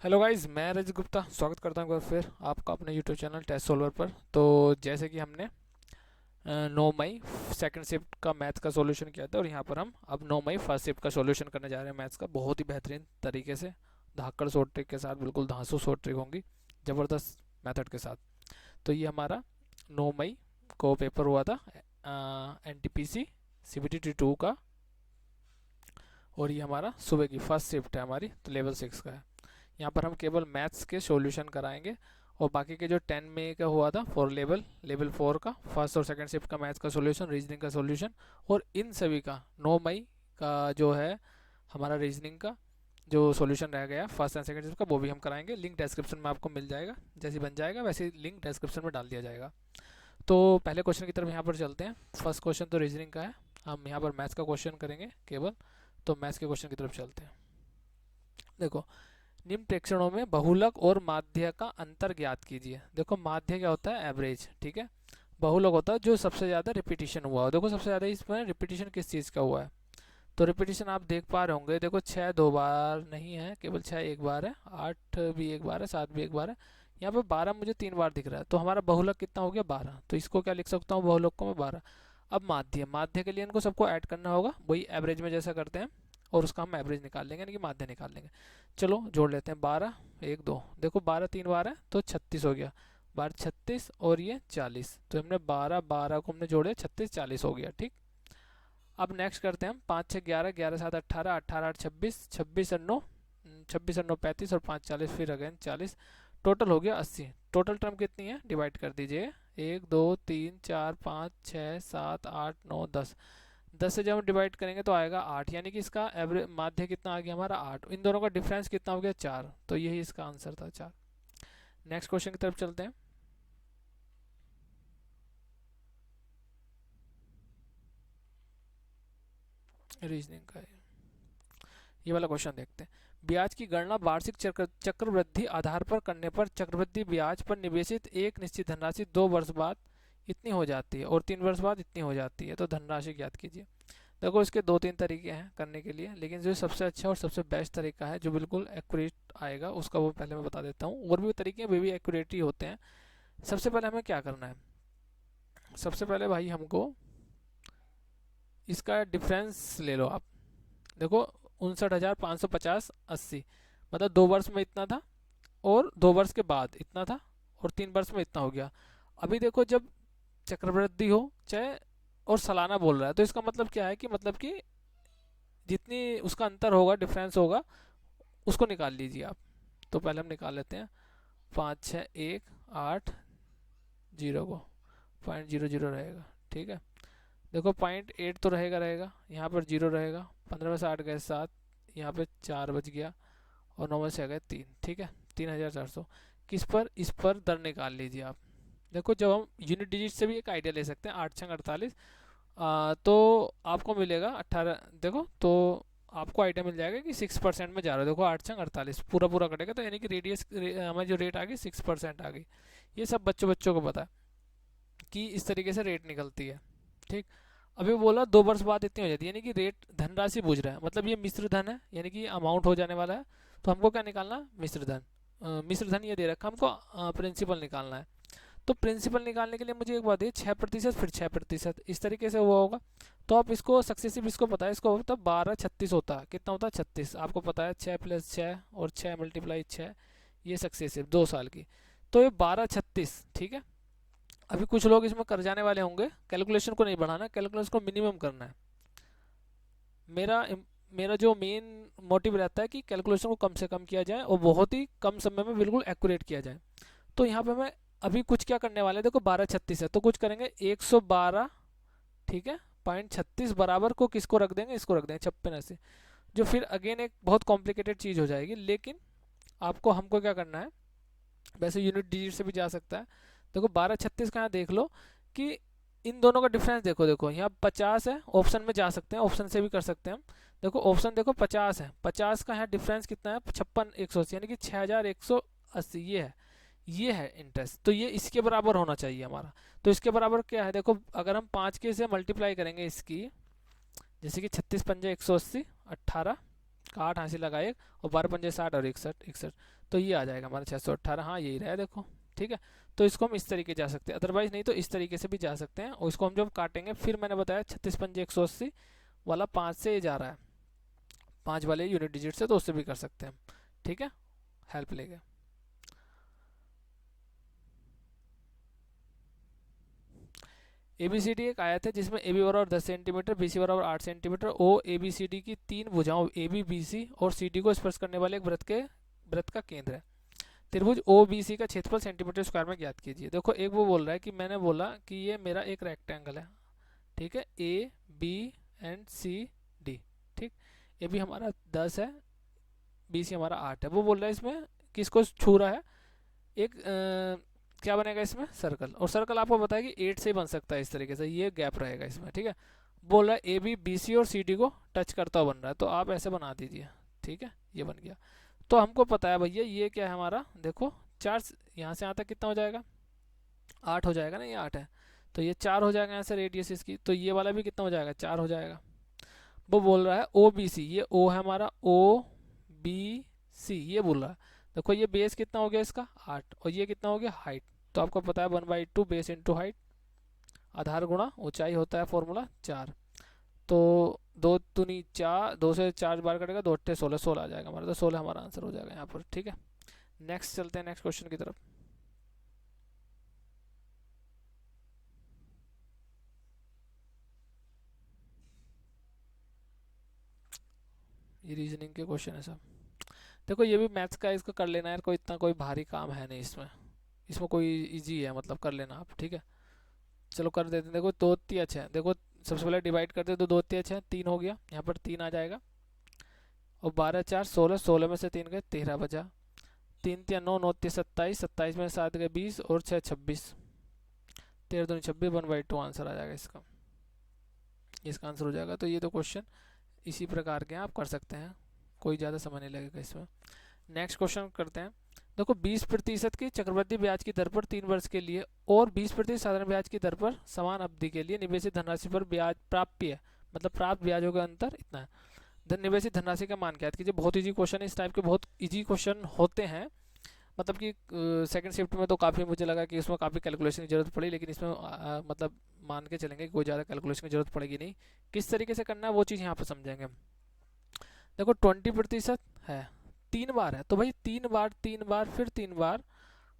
Hello guys, मैं रजत गुप्ता स्वागत करता हूँ एक बार फिर आपका अपने यूट्यूब चैनल टेस्ट सॉल्वर पर। तो जैसे कि हमने 9 मई सेकंड शिफ्ट का मैथ्स का सॉल्यूशन किया था और यहाँ पर हम अब 9 मई फर्स्ट शिफ्ट का सॉल्यूशन करने जा रहे हैं मैथ्स का, बहुत ही बेहतरीन तरीके से धाकड़ शॉर्ट ट्रिक के साथ, बिल्कुल धांसू शॉर्ट ट्रिक होंगी ज़बरदस्त मेथड के साथ। तो ये हमारा 9 मई को पेपर हुआ था NTPC CBT 2 का, और ये हमारा सुबह की फर्स्ट शिफ्ट है हमारी, तो लेवल 6 का है। यहाँ पर हम केवल मैथ्स के सॉल्यूशन कराएंगे और बाकी के जो 10 मई का हुआ था फॉर लेवल 4 का फर्स्ट और सेकंड शिफ्ट का मैथ्स का सॉल्यूशन, रीजनिंग का सॉल्यूशन, और इन सभी का 9 मई का जो है हमारा रीजनिंग का जो सॉल्यूशन रह गया फर्स्ट एंड सेकंड शिफ्ट का, वो भी हम कराएंगे। लिंक डिस्क्रिप्शन में आपको मिल जाएगा, जैसे बन जाएगा वैसे ही लिंक डिस्क्रिप्शन में डाल दिया जाएगा। तो पहले क्वेश्चन की तरफ यहाँ पर चलते हैं। फर्स्ट क्वेश्चन तो रीजनिंग का है, हम यहाँ पर मैथ्स का क्वेश्चन करेंगे केवल। तो मैथ्स के क्वेश्चन की तरफ चलते हैं। देखो, निम्न प्रेक्षणों में बहुलक और माध्य का अंतर ज्ञात कीजिए। देखो, माध्य क्या होता है? एवरेज, ठीक है। बहुलक होता है जो सबसे ज़्यादा रिपीटिशन हुआ हो। देखो, सबसे ज़्यादा इसमें रिपीटिशन किस चीज़ का हुआ है? तो रिपीटिशन आप देख पा रहे होंगे। देखो, 6 2 बार नहीं है, केवल 6 एक बार है, 8 भी एक बार है, 7 भी एक बार है। यहाँ पे 12 मुझे 3 बार दिख रहा है, तो हमारा बहुलक कितना हो गया? 12। तो इसको क्या लिख सकता हूँ? बहुलक को मैं 12। अब माध्य, माध्य के लिए इनको सबको ऐड करना होगा, वही एवरेज में जैसा करते हैं, और उसका हम एवरेज निकाल लेंगे, यानी कि माध्य निकाल लेंगे। चलो जोड़ लेते हैं। 12 1 2, देखो 12 3 बार है तो 36 हो गया, 12 36 और ये 40। तो हमने 12 12 को हमने जोड़े, 36 40 हो गया, ठीक। अब नेक्स्ट करते हैं हम। 5 6 11, 11 7 18, 18 8 26, 26 और 9 26 और 9 35 और 5 40, फिर अगेन 40। टोटल हो गया 80। टोटल टर्म कितनी है? डिवाइड कर दीजिए। 1 2 3 4 5 6 7 8 9 10। 10 से जब हम डिवाइड करेंगे तो आएगा 8, यानी कि इसका एवरेज माध्य कितना आ गया हमारा? 8। इन दोनों का डिफरेंस कितना हो गया? 4। तो यही इसका आंसर था, 4। नेक्स्ट क्वेश्चन की तरफ चलते हैं। रीजनिंग का ये वाला क्वेश्चन देखते हैं। ब्याज की गणना वार्षिक चक्रवृद्धि आधार पर करने पर चक्रवृद्धि ब्याज पर निवेशित एक निश्चित धनराशि 2 वर्ष बाद इतनी हो जाती है और 3 वर्ष बाद इतनी हो जाती है। तो धनराशि ज्ञात कीजिए। देखो, इसके 2 3 तरीके हैं करने के लिए, लेकिन जो सबसे अच्छा और सबसे बेस्ट तरीका है, जो बिल्कुल एक्यूरेट आएगा, उसका वो पहले मैं बता देता हूँ। और भी तरीके वे भी एक्यूरेट ही होते हैं। सबसे पहले हमें क्या करना है? सबसे पहले भाई हमको इसका डिफरेंस ले लो आप। देखो, 59,550 80, मतलब 2 वर्ष में इतना था और 2 वर्ष के बाद इतना था और 3 वर्ष में इतना हो गया। अभी देखो, जब चक्रवृद्धि हो चाहे और सालाना बोल रहा है, तो इसका मतलब क्या है कि मतलब कि जितनी उसका अंतर होगा, डिफरेंस होगा, उसको निकाल लीजिए आप। तो पहले हम निकाल लेते हैं। 5 6 1 8 0 को 0.00 रहेगा, ठीक है। देखो, 0.8 तो रहेगा, यहाँ पर 0 रहेगा। 15 में से 8 गए 7, यहाँ पे 4 बच गया, और 9 में से गए 3, ठीक है। 3,400 किस पर? इस पर दर निकाल लीजिए आप। देखो, जब हम यूनिट डिजिट से भी एक आइडिया ले सकते हैं। 8 6 48, तो आपको मिलेगा 18। देखो, तो आपको आइडिया मिल जाएगा कि 6% में जा रहा है। देखो, 8 6 48 पूरा पूरा कटेगा, तो यानी कि रेडियस हमारी जो रेट आ गई 6% आ गई। ये सब बच्चों बच्चों को पता है कि इस तरीके से रेट निकलती है, ठीक। अभी बोला 2 वर्ष बाद इतनी हो जाती है, यानी कि रेट धनराशि पूछ रहा है, मतलब ये मिश्र धन है, यानी कि अमाउंट हो जाने वाला है। तो हमको क्या निकालना? मिश्र धन। मिश्र धन ये दे रखा, हमको प्रिंसिपल निकालना है। तो प्रिंसिपल निकालने के लिए मुझे एक बात है, 6% फिर 6%, इस तरीके से हुआ होगा। तो आप इसको सक्सेसिव, इसको पता है, इसको होता है 12 36 होता है। कितना होता है? 36। आपको पता है 6 + 6 और 6 × 6, ये सक्सेसिव 2 साल की। तो ये 12 36, ठीक है। अभी कुछ लोग इसमें कर जाने वाले होंगे, कैलकुलेशन को नहीं बढ़ाना, कैलकुलेशन को मिनिमम करना है। मेरा मेरा जो मेन मोटिव रहता है कि कैलकुलेशन को कम से कम किया जाए और बहुत ही कम समय में बिल्कुल एक्यूरेट किया जाए। तो यहाँ पे मैं अभी कुछ क्या करने वाले हैं, देखो 12 36 है, तो कुछ करेंगे 112, ठीक है। 0.36 बराबर को किसको रख देंगे? इसको रख देंगे 56 80, जो फिर अगेन एक बहुत कॉम्प्लिकेटेड चीज़ हो जाएगी। लेकिन आपको हमको क्या करना है, वैसे यूनिट डिजिट से भी जा सकता है। देखो, 12 36 का यहाँ देख लो कि इन दोनों का डिफरेंस देखो। देखो, यहाँ 50 है, ऑप्शन में जा सकते हैं, ऑप्शन से भी कर सकते हैं हम। देखो, ऑप्शन देखो 50 है, 50 का यहाँ डिफरेंस कितना है? 56 180, यानी कि 6180, ये है इंटरेस्ट। तो ये इसके बराबर होना चाहिए हमारा। तो इसके बराबर क्या है? देखो, अगर हम 5 के से मल्टीप्लाई करेंगे इसकी, जैसे कि 36 × 5 180, 18, का 8 हासिल लगा 1 और 12 पंजे 60 और 61, तो ये आ जाएगा हमारा 618। हाँ यही रहा देखो, ठीक है। तो इसको हम इस तरीके जा सकते हैं, अदरवाइज नहीं तो इस तरीके से भी जा सकते हैं। और इसको हम जब काटेंगे, फिर मैंने बताया 36 पंजे 180 वाला 5 से ये जा रहा है, 5 वाले यूनिट डिजिट से, तो उससे भी कर सकते हैं हम, ठीक है, हेल्प लेके। ABCD एक आयत है जिसमें AB बराबर 10 सेंटीमीटर, BC बराबर 8 सेंटीमीटर, O ABCD की तीन भुजाओं AB BC और CD को स्पर्श करने वाले एक वृत्त का केंद्र है। त्रिभुज OBC का क्षेत्रफल सेंटीमीटर स्क्वायर में ज्ञात कीजिए। देखो एक वो बोल रहा है कि मैंने बोला कि ये मेरा एक रेक्टेंगल है, ठीक है, ABCD, ठीक। AB हमारा 10 है, BC हमारा 8 है। वो बोल रहा है इसमें किसको छू रहा है, एक क्या बनेगा इसमें, सर्कल। और सर्कल आपको पता है कि 8 से ही बन सकता है इस तरीके से, ये गैप रहेगा इसमें, ठीक है। बोल रहा है AB BC और CD को टच करता हुआ बन रहा है, तो आप ऐसे बना दीजिए, ठीक है, ये बन गया। तो हमको पता है भैया ये क्या है हमारा, देखो 4 यहाँ से यहाँ तक कितना हो जाएगा, 8 हो जाएगा ना, ये 8 है, तो ये 4 हो जाएगा यहाँ से रेडियस इसकी, तो ये वाला भी कितना हो जाएगा, 4 हो जाएगा। वो बोल रहा है OBC, ये O है हमारा, OBC ये बोल रहा है। देखो ये बेस कितना हो गया इसका 8, और ये कितना हो गया हाइट, तो आपको पता है 1/2 बेस इंटू हाइट, आधार गुणा ऊंचाई होता है फॉर्मूला 4। तो 2 दूनी 4, 2 से 4 बार कटेगा, 2 8 16, 16 आ जाएगा हमारा, तो 16 हमारा आंसर हो जाएगा यहाँ पर, ठीक है। नेक्स्ट चलते हैं नेक्स्ट क्वेश्चन की तरफ। ये रीजनिंग के क्वेश्चन है सब। देखो ये भी मैथ्स का, इसको कर लेना है, कोई इतना कोई भारी काम है नहीं इसमें, इसमें कोई इजी है, मतलब कर लेना आप, ठीक है। चलो कर देते हैं। देखो 2 3 6, देखो सबसे पहले डिवाइड करते हैं, तो 2 3 6 3 हो गया, यहाँ पर 3 आ जाएगा। और 12 4 16, 16 में से 3 गए 13 बचा, 3 3 9 9 3 27, 27 में 7 गए 20 और 6 26, 13 दूनी 26, 1/2 आंसर आ जाएगा इसका, इसका आंसर हो जाएगा। तो ये तो क्वेश्चन इसी प्रकार के आप कर सकते हैं, कोई ज़्यादा समय नहीं लगेगा इसमें। नेक्स्ट क्वेश्चन करते हैं। देखो 20% की चक्रवृद्धि ब्याज की दर पर 3 वर्ष के लिए और 20% साधारण ब्याज की दर पर समान अवधि के लिए निवेशित धनराशि पर ब्याज प्राप्य है, मतलब प्राप्त ब्याजों का अंतर इतना है। निवेशित धनराशि का मान ज्ञात कीजिए। बहुत इजी क्वेश्चन है, इस टाइप के बहुत इजी क्वेश्चन होते हैं, मतलब कि सेकंड शिफ्ट में तो काफ़ी मुझे लगा कि उसमें काफ़ी कैलकुलेशन की जरूरत पड़ी, लेकिन इसमें मतलब मान के चलेंगे कि कोई ज़्यादा कैलकुलेशन की जरूरत पड़ेगी नहीं। किस तरीके से करना है वो चीज़ यहाँ पर समझेंगे हम। देखो 20% है, 3 बार है, तो भाई 3 बार 3 बार फिर 3 बार,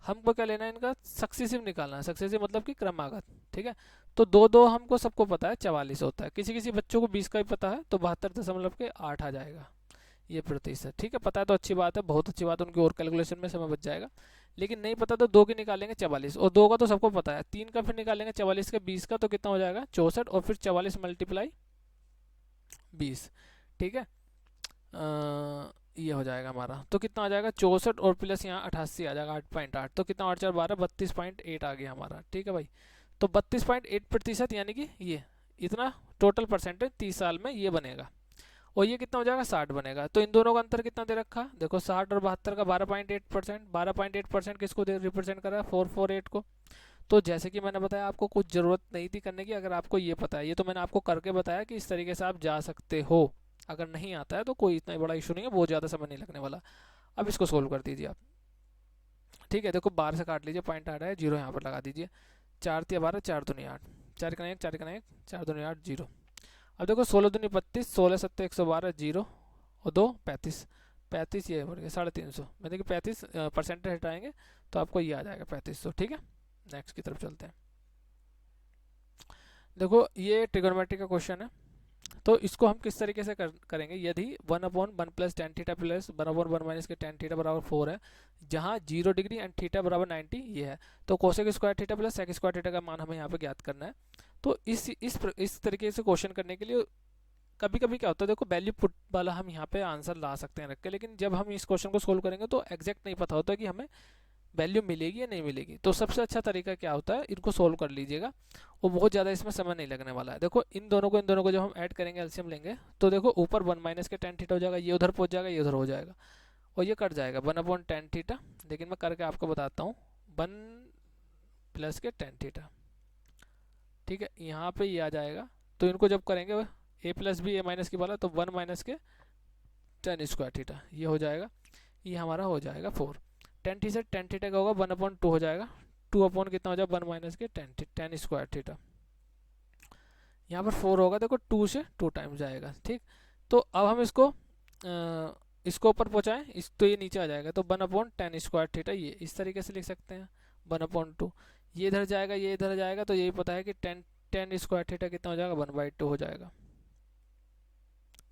हमको क्या लेना है, इनका सक्सेसिव निकालना है। सक्सेसिव मतलब कि क्रमागत, ठीक है। तो 2 2 हमको सबको पता है 44 होता है, किसी किसी बच्चों को 20 का भी पता है, तो 72.8 आ जाएगा ये प्रतिशत, ठीक है। पता है तो अच्छी बात है, बहुत अच्छी बात है, उनकी और कैलकुलेशन में समय बच जाएगा। लेकिन नहीं पता तो 2 की निकालेंगे 44, और 2 का तो सबको पता है, 3 का फिर निकालेंगे 44 का, 20 का तो कितना हो जाएगा 64, और फिर 44 मल्टीप्लाई 20, ठीक है। ये हो जाएगा हमारा, तो कितना आ जाएगा 64 और प्लस यहाँ 88 आ जाएगा 8.8, तो कितना 8 4 12, 32.8 आ गया हमारा, ठीक है भाई। तो 32.8% यानी कि ये इतना टोटल परसेंटेज 30 साल में ये बनेगा, और ये कितना हो जाएगा 60 बनेगा। तो इन दोनों का अंतर कितना दे रखा, देखो 60 और 72 का 12.8%, 12.8% किसको रिप्रेजेंट कर रहा है 448 को। तो जैसे कि मैंने बताया आपको कुछ ज़रूरत नहीं थी करने की, अगर आपको ये पता है, ये तो मैंने आपको करके बताया कि इस तरीके से आप जा सकते हो। अगर नहीं आता है तो कोई इतना बड़ा इशू नहीं है, बहुत ज़्यादा समय नहीं लगने वाला। अब इसको सोल्व कर दीजिए आप, ठीक है। देखो 12 से काट लीजिए, पॉइंट आ रहा है, जीरो यहाँ पर लगा दीजिए। 4 3 12, 4 दूनी 8, 4 का 1, 4 का 1, 4 दूनी 8, जीरो। अब देखो 16 दूनी 32, 16 7 112, जीरो और 2 35, 35 ये बढ़ गया 350 में, देखिए 35% हटाएंगे तो आपको ये आ जाएगा 3500, ठीक है। नेक्स्ट की तरफ चलते हैं। देखो ये ट्रिगोनोमेट्री का क्वेश्चन है, तो इसको हम किस तरीके से करेंगे। यदि 1/1 plus tan theta plus 1/1 minus के टेन थीटा बराबर 4 है, जहाँ 0 डिग्री एंड थीटा बराबर 90 ये है, तो cosec square theta plus sec square theta का मान हमें यहाँ पे ज्ञात करना है। तो इस तरीके से क्वेश्चन करने के लिए कभी कभी क्या होता है, देखो वैल्यू पुट वाला हम यहाँ पे आंसर ला सकते हैं रख के, लेकिन जब हम इस क्वेश्चन को सोल्व करेंगे तो एग्जैक्ट नहीं पता होता कि हमें वैल्यू मिलेगी या नहीं मिलेगी। तो सबसे अच्छा तरीका क्या होता है, इनको सोल्व कर लीजिएगा, और बहुत ज़्यादा इसमें समय नहीं लगने वाला है। देखो इन दोनों को जब हम ऐड करेंगे, एलसीएम लेंगे, तो देखो ऊपर 1 माइनस के टेन थीटा हो जाएगा, ये उधर पहुँच जाएगा, ये उधर हो जाएगा, और ये कट जाएगा 1/10 थीटा। लेकिन मैं करके आपको बताता हूँ, 1 प्लस के टेन थीटा, ठीक है, यहाँ पे ये आ जाएगा। तो इनको जब करेंगे ए प्लस बी ए माइनस की वाला, तो 1 माइनस के टेन स्क्वायर थीटा, ये हो जाएगा, ये हमारा हो जाएगा 4। टेन थीटा का होगा 1/2 हो जाएगा, 2 अपॉन कितना हो जाएगा 1 माइनस के टेन स्क्वायर थीटा। यहाँ पर 4 होगा, देखो 2 से 2 टाइम्स जाएगा, ठीक। तो अब हम इसको ऊपर पहुँचाएं, इस तो ये नीचे आ जाएगा, तो 1/10 स्क्वायर थीटा, ये इस तरीके से लिख सकते हैं 1/2। ये इधर जाएगा, ये इधर जाएगा, तो यही पता है कि टेन स्क्वायर थीटा कितना हो जाएगा 1/2 हो जाएगा,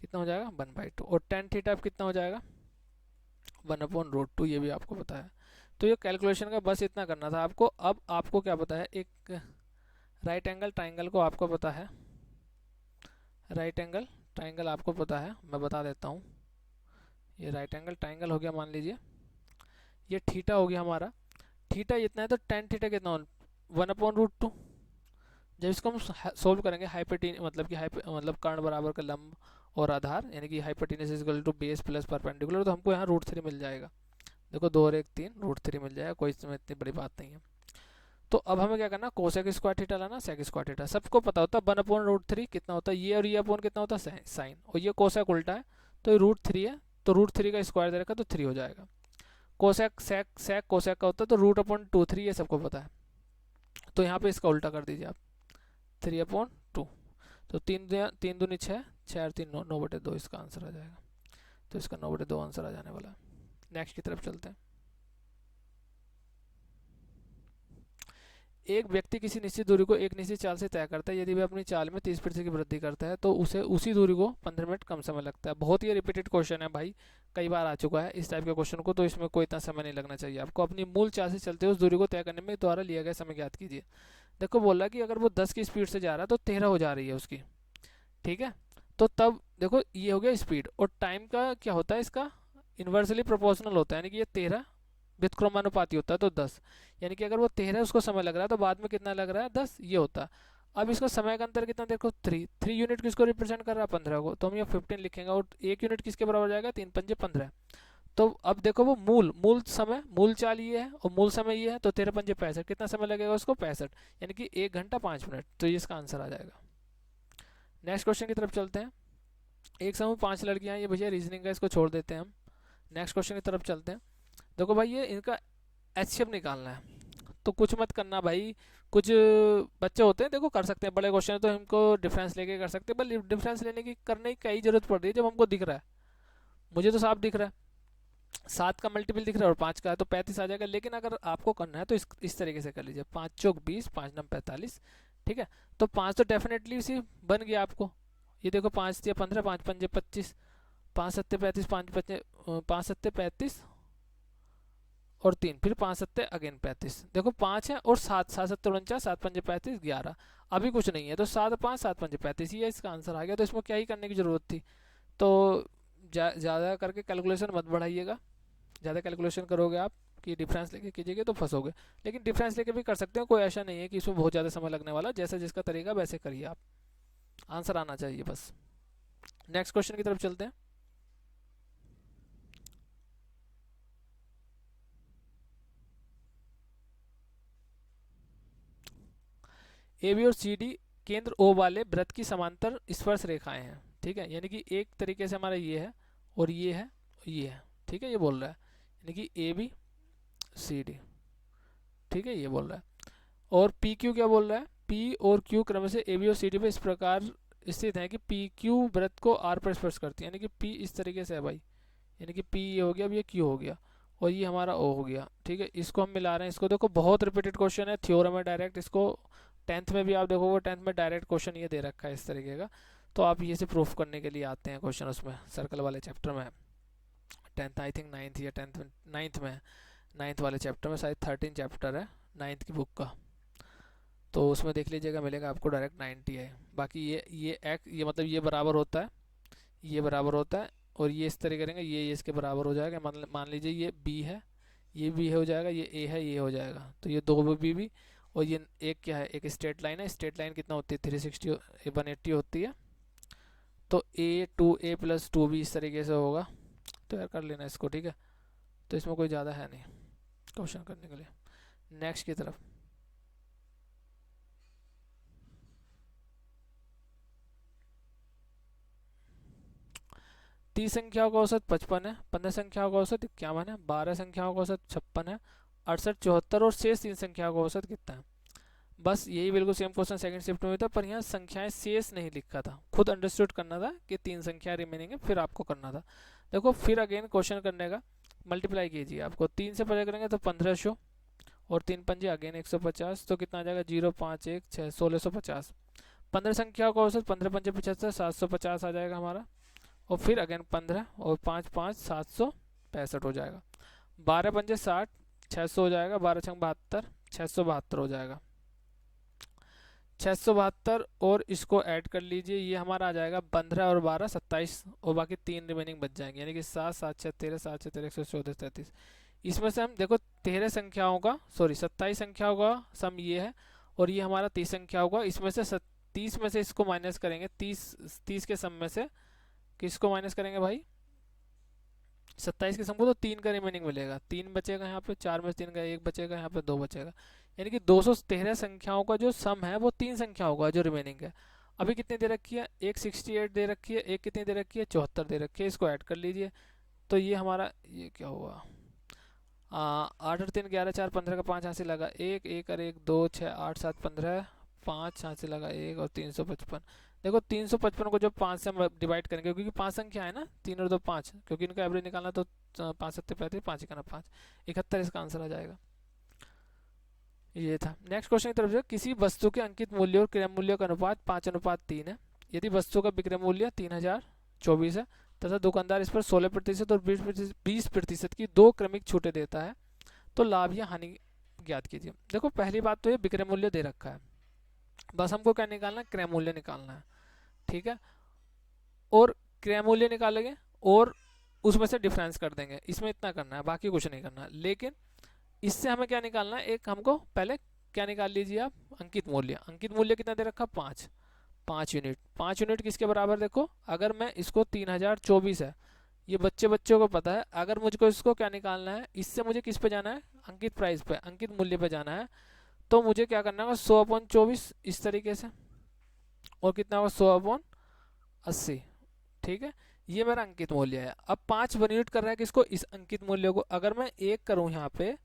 कितना हो जाएगा 1/2। और टेन थीटा अब कितना हो जाएगा 1/√2, ये भी आपको पता है। तो ये कैलकुलेशन का बस इतना करना था आपको। अब आपको क्या पता है, एक राइट एंगल ट्राइंगल को आपको पता है, राइट एंगल ट्राइंगल आपको पता है, मैं बता देता हूँ। ये राइट एंगल ट्राइंगल हो गया, मान लीजिए ये थीटा हो गया हमारा, थीटा इतना है तो टेन थीटा कितना हो 1/√2। जब इसको हम सोल्व करेंगे हाइपोटेन्यूस मतलब कि मतलब कर्ण बराबर का लंब और आधार, यानी कि hypotenuse is equal to base plus perpendicular, तो हमको यहाँ √3 मिल जाएगा। देखो 2 और 1 3, √3 मिल जाएगा, कोई इसमें इतनी बड़ी बात नहीं है। तो अब हमें क्या करना, कोसेक स्क्वायर थीटा लाना, सेक स्क्वायर थीटा। सबको पता होता है 1/√3 कितना होता है, ये और ये अपॉन कितना होता है साइन, और ये कोसेक उल्टा है तो ये √3 है, तो √3 का स्क्वायर दे रखा तो 3 हो जाएगा। कोसेक सेक कोसेक का होता है तो √/2 3, ये सबको पता है। तो यहाँ पे इसका उल्टा कर दीजिए आप, 3/2। तो 3 दूनी 6, 6 और 3 9, 9/2 इसका आंसर आ जाएगा। तो इसका 9/2 आंसर आ जाने वाला है। नेक्स्ट की तरफ चलते हैं। एक व्यक्ति किसी निश्चित दूरी को एक निश्चित चाल से तय करता है, यदि वह अपनी चाल में 30% की वृद्धि करता है तो उसे उसी दूरी को 15 मिनट कम समय लगता है। बहुत ही रिपीटेड क्वेश्चन है भाई, कई बार आ चुका है इस टाइप के क्वेश्चन को, तो इसमें कोई इतना समय नहीं लगना चाहिए आपको। अपनी मूल चाल से चलते हुए उस दूरी को तय करने में द्वारा लिया गया समय ज्ञात कीजिए। देखो बोल रहा है कि अगर वो 10 की स्पीड से जा रहा है तो 13 हो जा रही है उसकी, ठीक है। तो तब देखो ये हो गया स्पीड, और टाइम का क्या होता है, इसका इन्वर्सली प्रोपोर्शनल होता है, यानी कि ये 13 व्युत्क्रमानुपाती होता है, तो 10, यानी कि अगर वो 13 उसको समय लग रहा है तो बाद में कितना लग रहा है 10, ये होता है। अब इसको समय का अंतर कितना, देखो 3 यूनिट किसको रिप्रेजेंट कर रहा है 15 को, तो हम ये 15 लिखेंगे, और 1 यूनिट किसके बराबर जाएगा 3×5 = 15। तो अब देखो वो मूल समय, मूल चाल ये है और मूल समय ये है, तो 13×5 = 65, कितना समय लगेगा उसको 65, यानी कि 1 घंटा 5 मिनट, तो ये इसका आंसर आ जाएगा। नेक्स्ट क्वेश्चन की तरफ चलते हैं। एक समूह 5 लड़कियां, ये भैया रीजनिंग का, इसको छोड़ देते हैं हम। नेक्स्ट क्वेश्चन की तरफ चलते हैं। देखो भाई ये इनका एचसीएफ निकालना है, तो कुछ मत करना भाई, कुछ बच्चे होते हैं देखो कर सकते हैं, बड़े क्वेश्चन तो हमको डिफरेंस लेके कर सकते हैं, पर डिफरेंस लेने की करने की कई जरूरत पड़ रही है जब हमको दिख रहा है, मुझे तो साफ दिख रहा है 7 का मल्टीपल दिख रहा है और 5 का है, तो 35 आ जाएगा। लेकिन अगर आपको करना है तो इस तरीके से कर लीजिए, 5 चौक 20, 5 नम 45, ठीक है। तो 5 तो डेफिनेटली इसी बन गया आपको, ये देखो 5 × 15, 5 × 5 = 25, 5 × 7 = 35, 5 × 7 = 35 और 3, फिर 5 × 7 अगेन 35, देखो 5 है और 7, 7 × 7 = 49, 7 × 5 = 35, 11, अभी कुछ नहीं है, तो 7 × 5 = 7 × 5 = 35, ये इसका आंसर आ गया। तो इसमें क्या ही करने की ज़रूरत थी। तो ज़्यादा करके कैलकुलेशन मत बढ़ाइएगा, ज़्यादा कैलकुलेशन करोगे आप कि डिफरेंस लेके कीजिएगा तो फंसोगे। लेकिन डिफरेंस लेके भी कर सकते हो, कोई ऐसा नहीं है कि इसमें बहुत ज़्यादा समय लगने वाला, जैसा जिसका तरीका वैसे करिए आप, आंसर आना चाहिए बस। नेक्स्ट क्वेश्चन की तरफ चलते हैं। ए बी और सी डी केंद्र ओ वाले वृत्त की समांतर स्पर्श रेखाएं हैं, ठीक है। यानी कि एक तरीके से हमारा ये है और ये है और ये है, ठीक है, ये बोल रहा है, यानी कि ए बी सी डी, ठीक है, ये बोल रहा है। और पी क्यू क्या बोल रहा है, पी और क्यू क्रम से ए बी और सी डी पे इस प्रकार स्थित है कि पी क्यू वृत्त को आर पर स्पर्श करती है, यानी कि पी इस तरीके से है भाई, यानी कि पी ये हो गया, अब ये क्यू हो गया और ये हमारा ओ हो गया, ठीक है। इसको हम मिला रहे हैं, इसको देखो बहुत रिपीटेड क्वेश्चन है, थ्योरम है डायरेक्ट, इसको 10th में भी आप देखोगे, 10th में डायरेक्ट क्वेश्चन ये दे रखा है इस तरीके का, तो आप ये से प्रूफ करने के लिए आते हैं क्वेश्चन उसमें सर्कल वाले चैप्टर में, 10th आई थिंक 9th या 10th में, 9th में, 9th वाले चैप्टर में, शायद 13 चैप्टर है 9th की बुक का, तो उसमें देख लीजिएगा, मिलेगा आपको डायरेक्ट 90 है। बाकी ये मतलब ये बराबर होता है, ये बराबर होता है, और ये इस तरह करेंगे, ये इसके बराबर हो जाएगा, मान लीजिए ये बी है, ये बी हो जाएगा, ये ए है, ये हो जाएगा, तो ये दो बी, और ये एक क्या है, एक स्ट्रेट लाइन है, स्ट्रेट लाइन कितना होती है 360 180 होती है, तो ए 2a + 2b इस तरीके से होगा, तो यार कर लेना इसको, ठीक है। तो इसमें कोई ज़्यादा है नहीं क्वेश्चन करने के लिए। नेक्स्ट की तरफ, 30 संख्याओं का औसत 55 है, 15 संख्याओं का औसत 51 है, 12 संख्याओं का औसत 56 है, 68 74 और शेष 3 संख्याओं का औसत कितना है। बस यही बिल्कुल सेम क्वेश्चन सेकंड शिफ्ट में था, पर यहाँ संख्याएं शेष नहीं लिखा था, खुद अंडरस्टूड करना था कि 3 संख्या रिमेनिंग है, फिर आपको करना था। देखो फिर अगेन क्वेश्चन करने का मल्टीप्लाई कीजिए, आपको 3 से पता करेंगे तो 1500 और 3 पंजे अगेन 150, तो कितना आ जाएगा 0 5 1 6 1650। 15 संख्याओं का औसत 15 पंजे 75 750 आ जाएगा हमारा, और फिर अगेन 15 और 5 5 765 हो जाएगा। 12 पंजे 60 600 हो जाएगा, 12 छंग 72 672 हो जाएगा। 672 और इसको ऐड कर लीजिए, ये हमारा आ जाएगा 15 और 12 27 और बाकी 3 रिमेनिंग बच जाएंगे, यानी कि 7 7 6 13 7 6 13 114 33। इसमें से हम देखो 13 संख्याओं का 27 संख्याओं का सम ये है, और ये हमारा 30 संख्याओं का, इसमें से 30 में से इसको माइनस करेंगे, 30 के सम में से किसको माइनस करेंगे भाई, 27 के सम को, तो 3 का रिमेनिंग मिलेगा, 3 बचेगा यहाँ पे, 4 में से 3 का 1 बचेगा, यहाँ पे 2 बचेगा, यानी कि 213 संख्याओं का जो सम है वो 3 संख्याओं का जो रिमेनिंग है। अभी कितनी दे रखी है, एक 68 दे रखी है, एक कितनी दे रखी है 74 दे रखी है, इसको ऐड कर लीजिए, तो ये हमारा ये क्या हुआ 8 और 3 11 4 15 का 5 यहाँ से लगा 1 1 और 1 2 6 8 7 15 5 यहाँ से लगा 1 और 355। देखो 355 को जब 5 से हम डिवाइड करेंगे, क्योंकि 5 संख्या है ना, 3 और 2 5, क्योंकि इनका एवरेज निकालना, तो 5 7 35 5 1 5 71 इसका आंसर आ जाएगा। ये था। नेक्स्ट क्वेश्चन की तरफ से, किसी वस्तु के अंकित मूल्य और क्रय मूल्य का अनुपात 5:3 है। यदि वस्तु का विक्रय मूल्य 3024 है तथा दुकानदार इस पर 16% और 20% की 2 क्रमिक छूटें देता है, तो लाभ या हानि ज्ञात कीजिए। देखो पहली बात तो ये विक्रय मूल्य दे रखा है, बस हमको क्या निकालना है, क्रय मूल्य निकालना है, ठीक है, और क्रय मूल्य निकालेंगे और उसमें से डिफरेंस कर देंगे, इसमें इतना करना है, बाकी कुछ नहीं करना। लेकिन इससे हमें क्या निकालना है, एक हमको पहले क्या निकाल लीजिए आप, अंकित मूल्य। अंकित मूल्य कितना दे रखा, 5 यूनिट। 5 यूनिट किसके बराबर, देखो अगर मैं इसको 3024 है, ये बच्चों को पता है, अगर मुझको इसको क्या निकालना है, इससे मुझे किस पे जाना है, अंकित प्राइस पे, अंकित मूल्य पे जाना है, तो मुझे क्या करना होगा 100/24 इस तरीके से, और कितना होगा 100/80, ठीक है, ये मेरा अंकित मूल्य है। अब 5 यूनिट कर रहा है किसको, इस अंकित मूल्य को, अगर मैं 1 करूँ यहाँ पे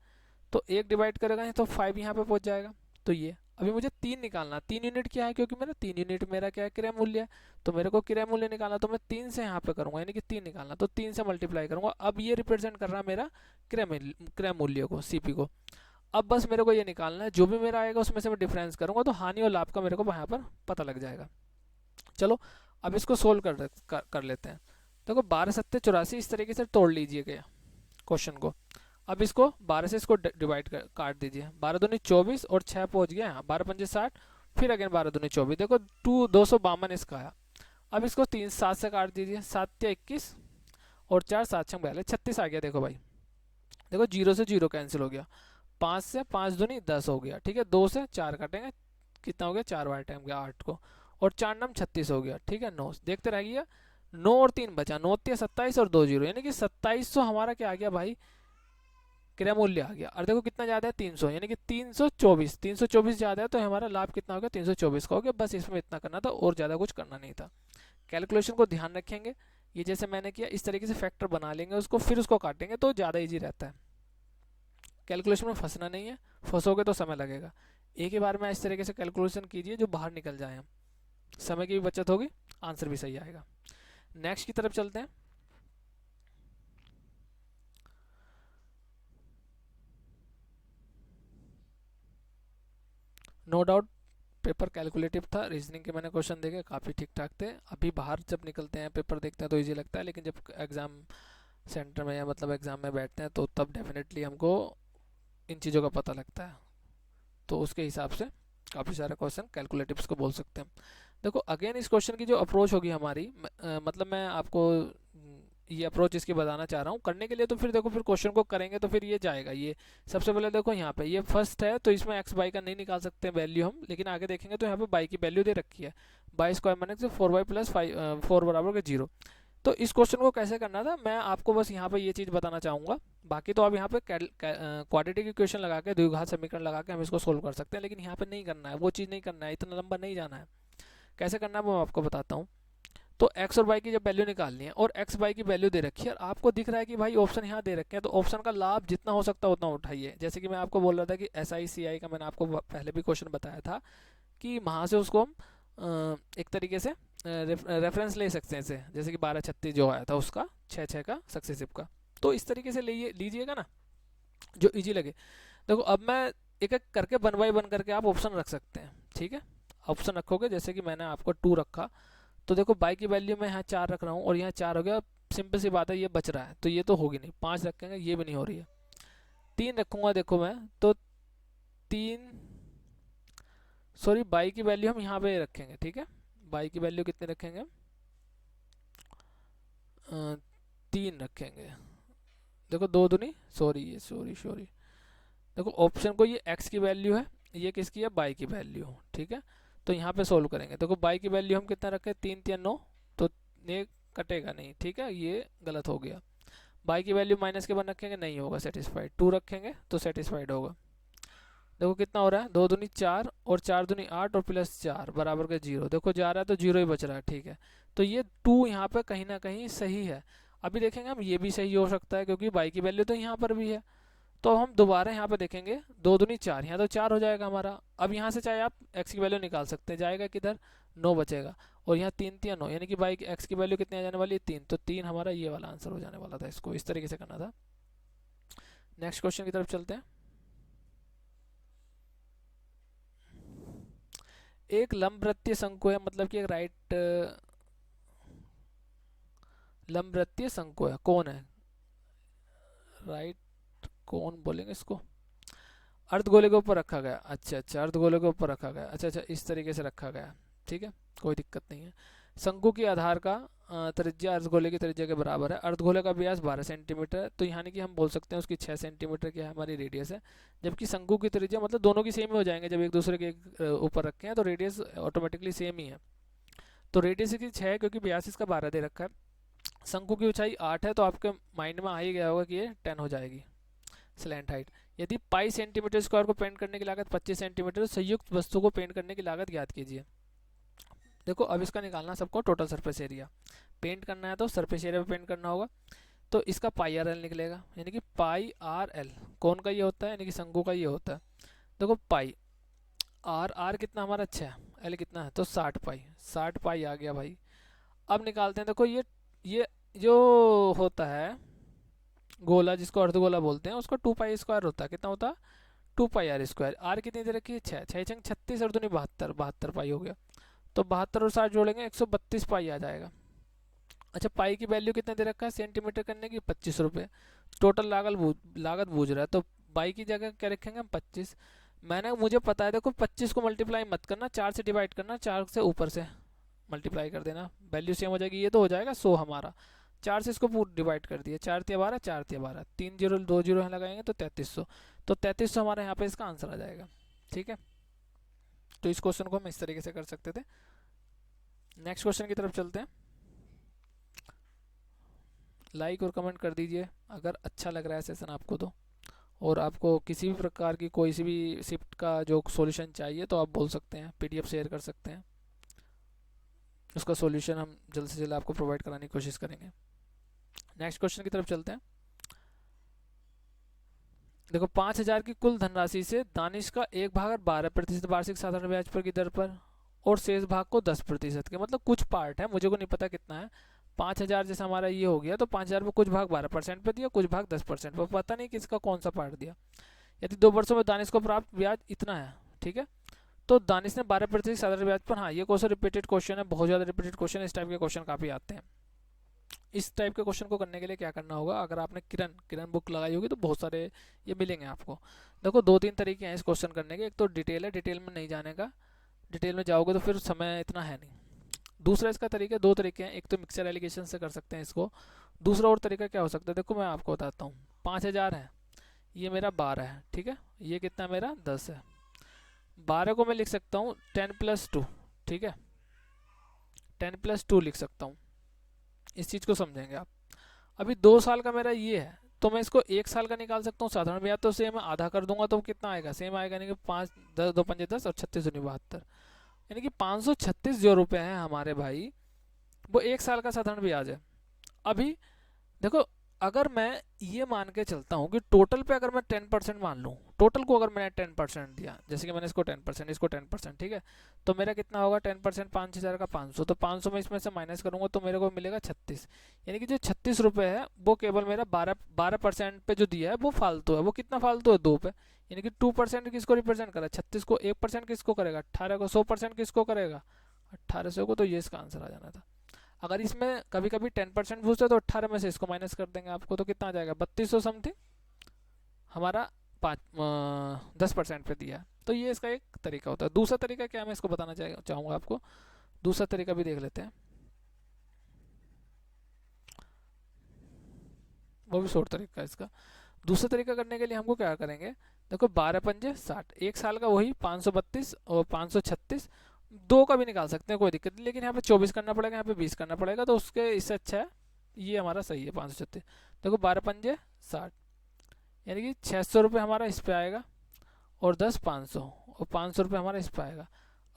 तो 1 डिवाइड करेगा तो 5 यहाँ पे पहुंच जाएगा, तो ये अभी मुझे 3 निकालना, 3 यूनिट क्या है, क्योंकि मेरा 3 यूनिट मेरा क्या है, क्रय मूल्य है, तो मेरे को क्रय मूल्य निकालना, तो मैं 3 से यहाँ पे करूंगा, यानी कि 3 निकालना, तो 3 से मल्टीप्लाई करूंगा। अब ये रिप्रेजेंट कर रहा है मेरा क्रय मूल्य को, सीपी को। अब बस मेरे को ये निकालना है, जो भी मेरा आएगा उसमें से मैं डिफरेंस करूंगा, तो हानि और लाभ का मेरे को यहाँ पर पता लग जाएगा। चलो अब इसको सोल्व कर लेते हैं। देखो 12 7 84 इस तरीके से तोड़ लीजिएगा क्वेश्चन को। अब इसको 12 से इसको डिवाइड काट दीजिए, 12 दूनी 24 और 6 पहुंच गया यहाँ, 12 पंजे 60, फिर अगेन 12 दूनी 24, देखो 252 इसका आया। अब इसको 3 7 से काट दीजिए, 7 या 21 और 4 7 6 42 36 आ गया। देखो भाई, देखो 0 से 0 कैंसिल हो गया, 5 से 5 दूनी 10 हो गया, ठीक है, 2 से 4 काटेंगे, कितना हो गया 4 बार टाइम गया 8 को, और 4 नम 36 हो गया, ठीक है, 9 देखते रह गया, 9 और 3 बचा, 9 27 और 2 0, यानी कि 2700 हमारा क्या आ गया भाई, क्रय मूल्य आ गया। और देखो कितना ज्यादा है 300, यानी कि 324 ज्यादा है, तो हमारा लाभ कितना हो गया 324 का हो गया। बस इसमें इतना करना था और ज्यादा कुछ करना नहीं था। कैलकुलेशन को ध्यान रखेंगे, ये जैसे मैंने किया इस तरीके से फैक्टर बना लेंगे उसको, फिर उसको काटेंगे तो ज्यादा इजी रहता है। कैलकुलेशन में फंसना नहीं है, फंसोगे तो समय लगेगा। एक ही बार में इस तरीके से कैलकुलेशन कीजिए जो बाहर निकल जाए, हम समय की भी बचत होगी, आंसर भी सही आएगा। नेक्स्ट की तरफ चलते हैं। नो डाउट पेपर कैलकुलेटिव था, रीजनिंग के मैंने क्वेश्चन देखे काफ़ी ठीक ठाक थे। अभी बाहर जब निकलते हैं पेपर देखते हैं तो इजी लगता है, लेकिन जब एग्ज़ाम सेंटर में या मतलब एग्ज़ाम में बैठते हैं तो तब डेफिनेटली हमको इन चीज़ों का पता लगता है। तो उसके हिसाब से काफ़ी सारे क्वेश्चन कैलकुलेटिव्स को बोल सकते हैं। देखो अगेन इस क्वेश्चन की जो अप्रोच होगी हमारी, मतलब मैं आपको ये अप्रोच इसकी बताना चाह रहा हूँ करने के लिए। तो फिर देखो फिर क्वेश्चन को करेंगे तो फिर ये जाएगा। ये सबसे पहले देखो यहाँ पे ये फर्स्ट है, तो इसमें एक्स बाई का नहीं निकाल सकते वैल्यू हम, लेकिन आगे देखेंगे तो यहाँ पे बाई की वैल्यू दे रखी है, बाई स्क्वायर माइनस से 4y प्लस 4 बराबर के 0। तो इस क्वेश्चन को कैसे करना था मैं आपको बस यहाँ पे ये चीज़ बताना चाहूँगा। बाकी तो आप यहाँ पे क्वाड्रेटिक इक्वेशन लगा के, द्विघात समीकरण लगा के हम इसको सोल्व कर सकते हैं, लेकिन यहाँ पे नहीं करना है, वो चीज़ नहीं करना है, इतना लंबा नहीं जाना है। कैसे करना है वो मैं आपको बताता हूँ। तो एक्स और वाई की जब वैल्यू निकालनी है और एक्स वाई की वैल्यू दे रखी है और आपको दिख रहा है कि भाई ऑप्शन यहाँ दे रखे हैं, तो ऑप्शन का लाभ जितना हो सकता है उतना उठाइए। जैसे कि मैं आपको बोल रहा था कि एस आई सी आई का मैंने आपको पहले भी क्वेश्चन बताया था कि वहाँ से उसको हम एक तरीके से रेफरेंस ले सकते हैं इसे, जैसे कि 12-36 जो आया था उसका 6-6 का सक्सेसिव का। तो इस तरीके से लीजिएगा ना जो इजी लगे। देखो अब मैं एक एक करके 1 बाय 1 करके आप ऑप्शन रख सकते हैं, ठीक है। ऑप्शन रखोगे, जैसे कि मैंने आपको 2 रखा, तो देखो बाई की वैल्यू मैं यहाँ 4 रख रहा हूँ और यहाँ 4 हो गया। सिंपल सी बात है, ये बच रहा है तो ये तो होगी नहीं। 5 रखेंगे, ये भी नहीं हो रही है। 3 रखूँगा देखो मैं, तो 3 सॉरी बाई की वैल्यू हम यहाँ पे रखेंगे, ठीक है। बाई की वैल्यू कितने रखेंगे, 3 रखेंगे। देखो 2 दूनी सॉरी देखो ऑप्शन को, ये x की वैल्यू है, ये किसकी है, बाई की वैल्यू, ठीक है। तो यहाँ पे सोल्व करेंगे। देखो बाई की वैल्यू हम कितना रखें, 3×3=9, तो ये कटेगा नहीं, ठीक है, ये गलत हो गया। बाई की वैल्यू -1 रखेंगे, नहीं होगा सेटिस्फाइड। 2 रखेंगे तो सेटिस्फाइड होगा। देखो कितना हो रहा है, 2 दूनी 4 और 4 दूनी 8 और +4 बराबर के 0। देखो जा रहा है तो 0 ही बच रहा है, ठीक है। तो ये 2 यहाँ पे कहीं ना कहीं सही है। अभी देखेंगे हम, ये भी सही हो सकता है क्योंकि बाई की वैल्यू तो यहाँ पर भी है। तो हम दोबारा यहाँ पे देखेंगे, 2 दूनी 4, यहाँ तो 4 हो जाएगा हमारा। अब यहाँ से चाहे आप x की वैल्यू निकाल सकते हैं, जाएगा किधर, 9 बचेगा। और यहाँ 3×3=9, यानी कि बाई की x की वैल्यू कितनी आ जाने वाली है, 3। तो 3 हमारा ये वाला आंसर हो जाने वाला था। इसको इस तरीके से करना था। नेक्स्ट क्वेश्चन की तरफ चलते हैं। एक लंबवृत्तीय शंकु है, मतलब कि एक राइट लंबवृत्तीय शंकु है, कौन है, राइट कौन बोलेंगे इसको, अर्धगोले के ऊपर रखा गया। अच्छा, अर्धगोले के ऊपर रखा गया। अच्छा, इस तरीके से रखा गया, ठीक है, कोई दिक्कत नहीं है। शंकु की आधार का त्रिज्या अर्धगोले की त्रिज्या के बराबर है। अर्धगोले का व्यास 12 सेंटीमीटर है, तो यानी कि हम बोल सकते हैं उसकी 6 सेंटीमीटर की हमारी रेडियस है। जबकि शंकु की त्रिज्या, मतलब दोनों की सेम ही हो जाएंगे जब एक दूसरे के ऊपर रखे हैं, तो रेडियस ऑटोमेटिकली सेम ही है। तो रेडियस की 6 है क्योंकि व्यास इसका 12 दे रखा है। शंकु की ऊंचाई 8 है, तो आपके माइंड में आ ही गया होगा कि ये 10 हो जाएगी स्लैंट हाइट। यदि पाई सेंटीमीटर स्क्वायर को पेंट करने की लागत 25 सेंटीमीटर, संयुक्त वस्तु को पेंट करने की लागत ज्ञात कीजिए। देखो अब इसका निकालना सबको टोटल सरफेस एरिया। पेंट करना है तो सरफेस एरिया पे पेंट करना होगा, तो इसका पाई आर एल निकलेगा, यानी कि पाई आर एल कौन का ये होता है, यानी कि शंकु का ये होता है। देखो पाई आर कितना हमारा, 6, एल कितना है, तो 60 पाई आ गया भाई। अब निकालते हैं। देखो ये जो होता है गोला, जिसको अर्धगोला बोलते हैं, उसका 2 पाई स्क्वायर होता है। कितना होता है, 2 पाई आर स्क्वायर। आर कितनी दे रखी है, 6, 6×6 36 और दूनी 72 पाई हो गया। तो 72 और 60 जोड़ेंगे 132 पाई आ जाएगा। अच्छा, पाई की वैल्यू कितने दे रखा है, सेंटीमीटर करने की 25 रुपये। टोटल लागत बूझ रहा है, तो बाई की जगह क्या रखेंगे हम, 25। मुझे पता है, देखो 25 को मल्टीप्लाई मत करना, 4 से डिवाइड करना, 4 से ऊपर से मल्टीप्लाई कर देना, वैल्यू सेम हो जाएगी। ये तो हो जाएगा 100 हमारा। 4 से इसको पूरा डिवाइड कर दिया, 4×3=12, 4×3=12, 3 जीरो 2 जीरो यहाँ लगाएंगे तो 3300। तो 3300 हमारे यहाँ पे इसका आंसर आ जाएगा, ठीक है। तो इस क्वेश्चन को हम इस तरीके से कर सकते थे। नेक्स्ट क्वेश्चन की तरफ चलते हैं। लाइक और कमेंट कर दीजिए अगर अच्छा लग रहा है सेशन आपको तो। और आपको किसी भी प्रकार की कोई सी भी शिफ्ट का जो सॉल्यूशन चाहिए तो आप बोल सकते हैं, पीडीएफ शेयर कर सकते हैं, उसका सॉल्यूशन हम जल्द से जल्द आपको प्रोवाइड कराने की कोशिश करेंगे। नेक्स्ट क्वेश्चन की तरफ चलते हैं। देखो 5000 की कुल धनराशि से दानिश का 1/12% वार्षिक साधारण ब्याज पर की दर पर और शेष भाग को 10% के, मतलब कुछ पार्ट है, मुझे को नहीं पता कितना है। 5000 जैसा हमारा ये हो गया, तो 5000 में कुछ भाग 12% पे दिया, कुछ भाग 10% पर, पता नहीं किसका कौन सा पार्ट दिया। यदि 2 वर्षों में दानिश को प्राप्त ब्याज इतना है, ठीक है, तो दानिश ने 12% साधारण ब्याज पर, हाँ ये क्वेश्चन रिपीटेड क्वेश्चन है, बहुत ज़्यादा रिपीटेड क्वेश्चन, इस टाइप के क्वेश्चन काफ़ी आते हैं। इस टाइप के क्वेश्चन को करने के लिए क्या करना होगा, अगर आपने किरण बुक लगाई होगी तो बहुत सारे ये मिलेंगे आपको। देखो 2-3 तरीके हैं इस क्वेश्चन करने के। एक तो डिटेल है, डिटेल में नहीं जाने का, डिटेल में जाओगे तो फिर समय इतना है नहीं। दूसरा इसका तरीका, 2 तरीके हैं, एक तो मिक्सर एलिगेशन से कर सकते हैं इसको। दूसरा और तरीका क्या हो सकता है, देखो मैं आपको बताता हूँ। 5000 है, ये मेरा 12 है, ठीक है, ये कितना मेरा 10 है। 12 को मैं लिख सकता हूँ 10+2, ठीक है, 10+2 लिख सकता हूँ। इस चीज़ को समझेंगे आप। अभी 2 साल का मेरा ये है, तो मैं इसको 1 साल का निकाल सकता हूँ साधारण ब्याज, तो सेम आधा कर दूंगा तो कितना आएगा, सेम आएगा, यानी कि 5 10 2 5 10 और 36 दूनी 72, यानी कि 536 जो रुपये हैं हमारे भाई वो 1 साल का साधारण ब्याज है। अभी देखो, अगर मैं ये मान के चलता हूँ कि टोटल पे अगर मैं 10% मान लूँ, टोटल को अगर मैंने 10% दिया, जैसे कि मैंने इसको 10%, इसको 10%, ठीक है, तो मेरा कितना होगा 10%, 5,000 का 500, तो 500 में इसमें से माइनस करूंगा तो मेरे को मिलेगा 36। यानी कि जो 36 रुपये है वो केवल मेरा 12% पे जो दिया है वो फालतू है। वो कितना फालतू है, 2 पे। यानी कि 2% किसको रिप्रेजेंट करा, 36 को। 1% किसको करेगा, 18 को। 100% किसको करेगा, 1800 को। तो ये इसका आंसर आ जाना था। अगर इसमें कभी कभी 10% पूछता है तो 18 में से इसको माइनस कर देंगे आपको, तो कितना आ जाएगा, 3200 समथिंग हमारा 10% पे दिया है। तो ये इसका एक तरीका होता है। दूसरा तरीका क्या, मैं इसको बताना चाहूँगा आपको। दूसरा तरीका भी देख लेते हैं, वो भी शॉर्ट तरीका है इसका। दूसरा तरीका करने के लिए हमको क्या करेंगे, देखो 12×5 = 60, 1 साल का वही 532 और 536। 2 का भी निकाल सकते हैं, कोई दिक्कत नहीं, लेकिन यहाँ पे 24 करना पड़ेगा, यहाँ पे 20 करना पड़ेगा, तो उसके इससे अच्छा है ये हमारा सही है 536। देखो 12×5 = 60, यानी कि 600 रुपये हमारा इस पे आएगा, और 10 500, और 500 रुपये हमारा इस पे आएगा।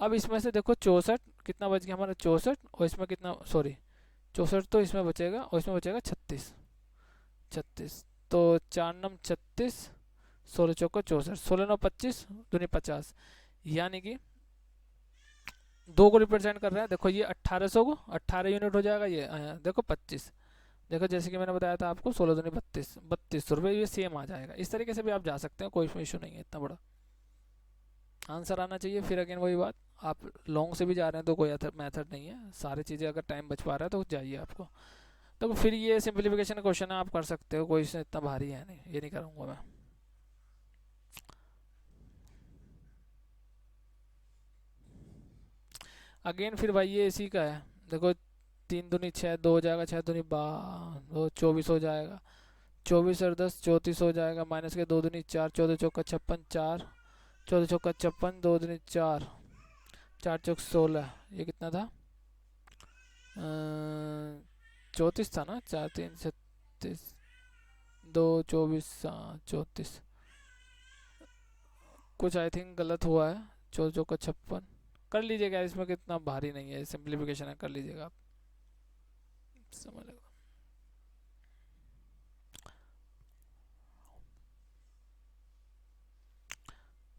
अब इसमें से देखो 64 कितना बच गया हमारा, 64, और इसमें कितना, सॉरी 64 तो इसमें बचेगा, और इसमें बचेगा 36। तो 4×9 = 36, 16×4 = 64, 16×9 = 25, दूनी 50, यानी कि 2 को रिप्रेजेंट कर रहा है। देखो ये 1800 को 18 यूनिट हो जाएगा, ये देखो 25। देखो जैसे कि मैंने बताया था आपको, 16×2 = 32, 3200 रुपये, ये सेम आ जाएगा। इस तरीके से भी आप जा सकते हैं, कोई इशू नहीं है, इतना बड़ा आंसर आना चाहिए। फिर अगेन वही बात, आप लॉन्ग से भी जा रहे हैं तो कोई मेथड नहीं है, सारी चीज़ें अगर टाइम बच पा रहा है तो जाइए आपको। तो फिर ये सिंप्लीफिकेशन क्वेश्चन है, आप कर सकते हो, कोई इसमें इतना भारी है नहीं, ये नहीं करूँगा मैं। अगेन फिर भाई ये इसी का है। देखो 3×2 = 6, 2 हो जाएगा, 6×2 = 12, 24 हो जाएगा, 24 और 10 34 हो जाएगा, माइनस के 2×2 = 4, 14×4 = 56, 4, 14×4 = 56, 2×2 = 4, 4×4 = 16, ये कितना था, 34 था ना, 4×3 = 36, 2×24 34, कुछ आई थिंक गलत हुआ है। 14×4 = 56 कर लीजिएगा, इसमें कितना भारी नहीं है, सिंप्लीफिकेशन है, कर लीजिएगा आप, समझ लो।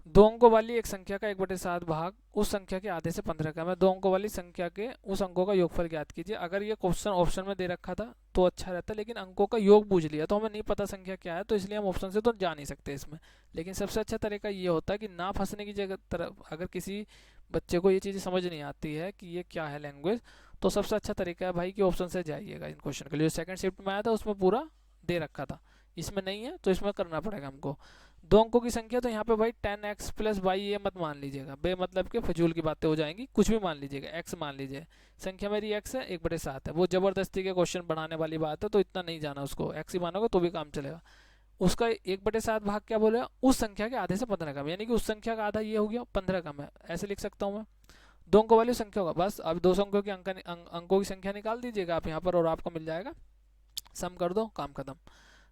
2 अंकों वाली एक संख्या का 1/7 भाग उस संख्या के आधे से 15 का है। 2 अंकों वाली संख्या के उस अंकों का योगफल ज्ञात कीजिए। अगर ये क्वेश्चन ऑप्शन में दे रखा था तो अच्छा रहता, लेकिन अंकों का योग पूछ लिया तो हमें नहीं पता संख्या क्या है, तो इसलिए हम ऑप्शन से तो जा नहीं सकते इसमें। लेकिन सबसे अच्छा तरीका ये होता है कि ना फंसने की जगह तरफ, अगर किसी बच्चे को ये चीज़ समझ नहीं आती है कि ये क्या है लैंग्वेज, तो सबसे अच्छा तरीका है भाई कि ऑप्शन से जाइएगा इन क्वेश्चन के लिए। जो सेकंड शिफ्ट में आया था उसमें पूरा दे रखा था, इसमें नहीं है तो इसमें करना पड़ेगा हमको। 2 अंकों की संख्या, तो यहाँ पे भाई 10x + y ये मत मान लीजिएगा, बे मतलब के फजूल की बातें हो जाएंगी, कुछ भी मान लीजिएगा, x मान लीजिए। संख्या मेरी x है, 1/7 है, वो जबरदस्ती के क्वेश्चन बढ़ाने वाली बात है, तो इतना नहीं जाना उसको, x ही मानोगे तो भी काम चलेगा। उसका 1/7 भाग क्या बोले, उस संख्या के आधे से 15 कम, यानी कि उस संख्या का आधा ये हो गया, 15 कम है, ऐसे लिख सकता हूँ मैं। 2 अंकों वाली संख्या होगा, बस अब 2 अंकों की अंकों की संख्या निकाल दीजिएगा आप यहाँ पर, और आपको मिल जाएगा, सम कर दो, काम खत्म।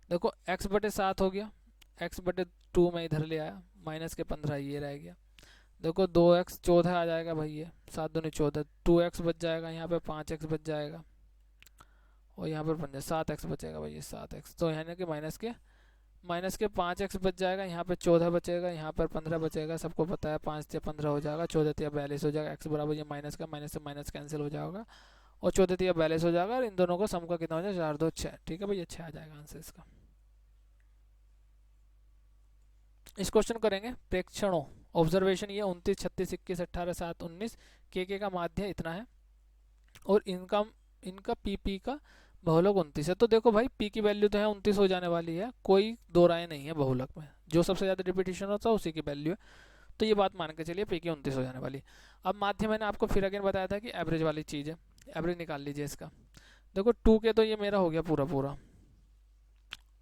देखो x/7 हो गया, x/2 में इधर ले आया, माइनस के 15 ये रह गया। देखो 2x 14 आ जाएगा भाई, ये 7×2 = 14, 2x बच जाएगा, यहाँ पे 5x बच जाएगा, और यहाँ पर 7x बचेगा भाई, ये 7x, तो यानी कि माइनस के 5x बच जाएगा, यहाँ पे 14 बचेगा, यहाँ पर 15 बचेगा। सबको पता है 5 से 15 हो जाएगा, 14 × 42 हो जाएगा, x बराबर ये माइनस का, माइनस से माइनस कैंसिल हो जाएगा, और 14 × 42 हो जाएगा, और इन दोनों का सम का कितना हो जाएगा, 4 2 6, ठीक है भाई, ये 6 आ जाएगा आंसर इसका। इस क्वेश्चन करेंगे प्रेक्षणों, ऑब्जर्वेशन, ये 29 36 21 18 7 19, के का माध्य इतना है, और इनका पी का बहुलक 29 है। तो देखो भाई पी की वैल्यू तो है 29 हो जाने वाली है, कोई दो राय नहीं है, बहुलक में जो सबसे ज़्यादा रिपीटिशन होता है उसी की वैल्यू है, तो ये बात मान के चलिए पी की 29 हो जाने वाली। अब माध्य मैंने आपको फिर अगेन बताया था कि एवरेज वाली चीज़ है, एवरेज निकाल लीजिए इसका। देखो 2 के तो ये मेरा हो गया पूरा पूरा।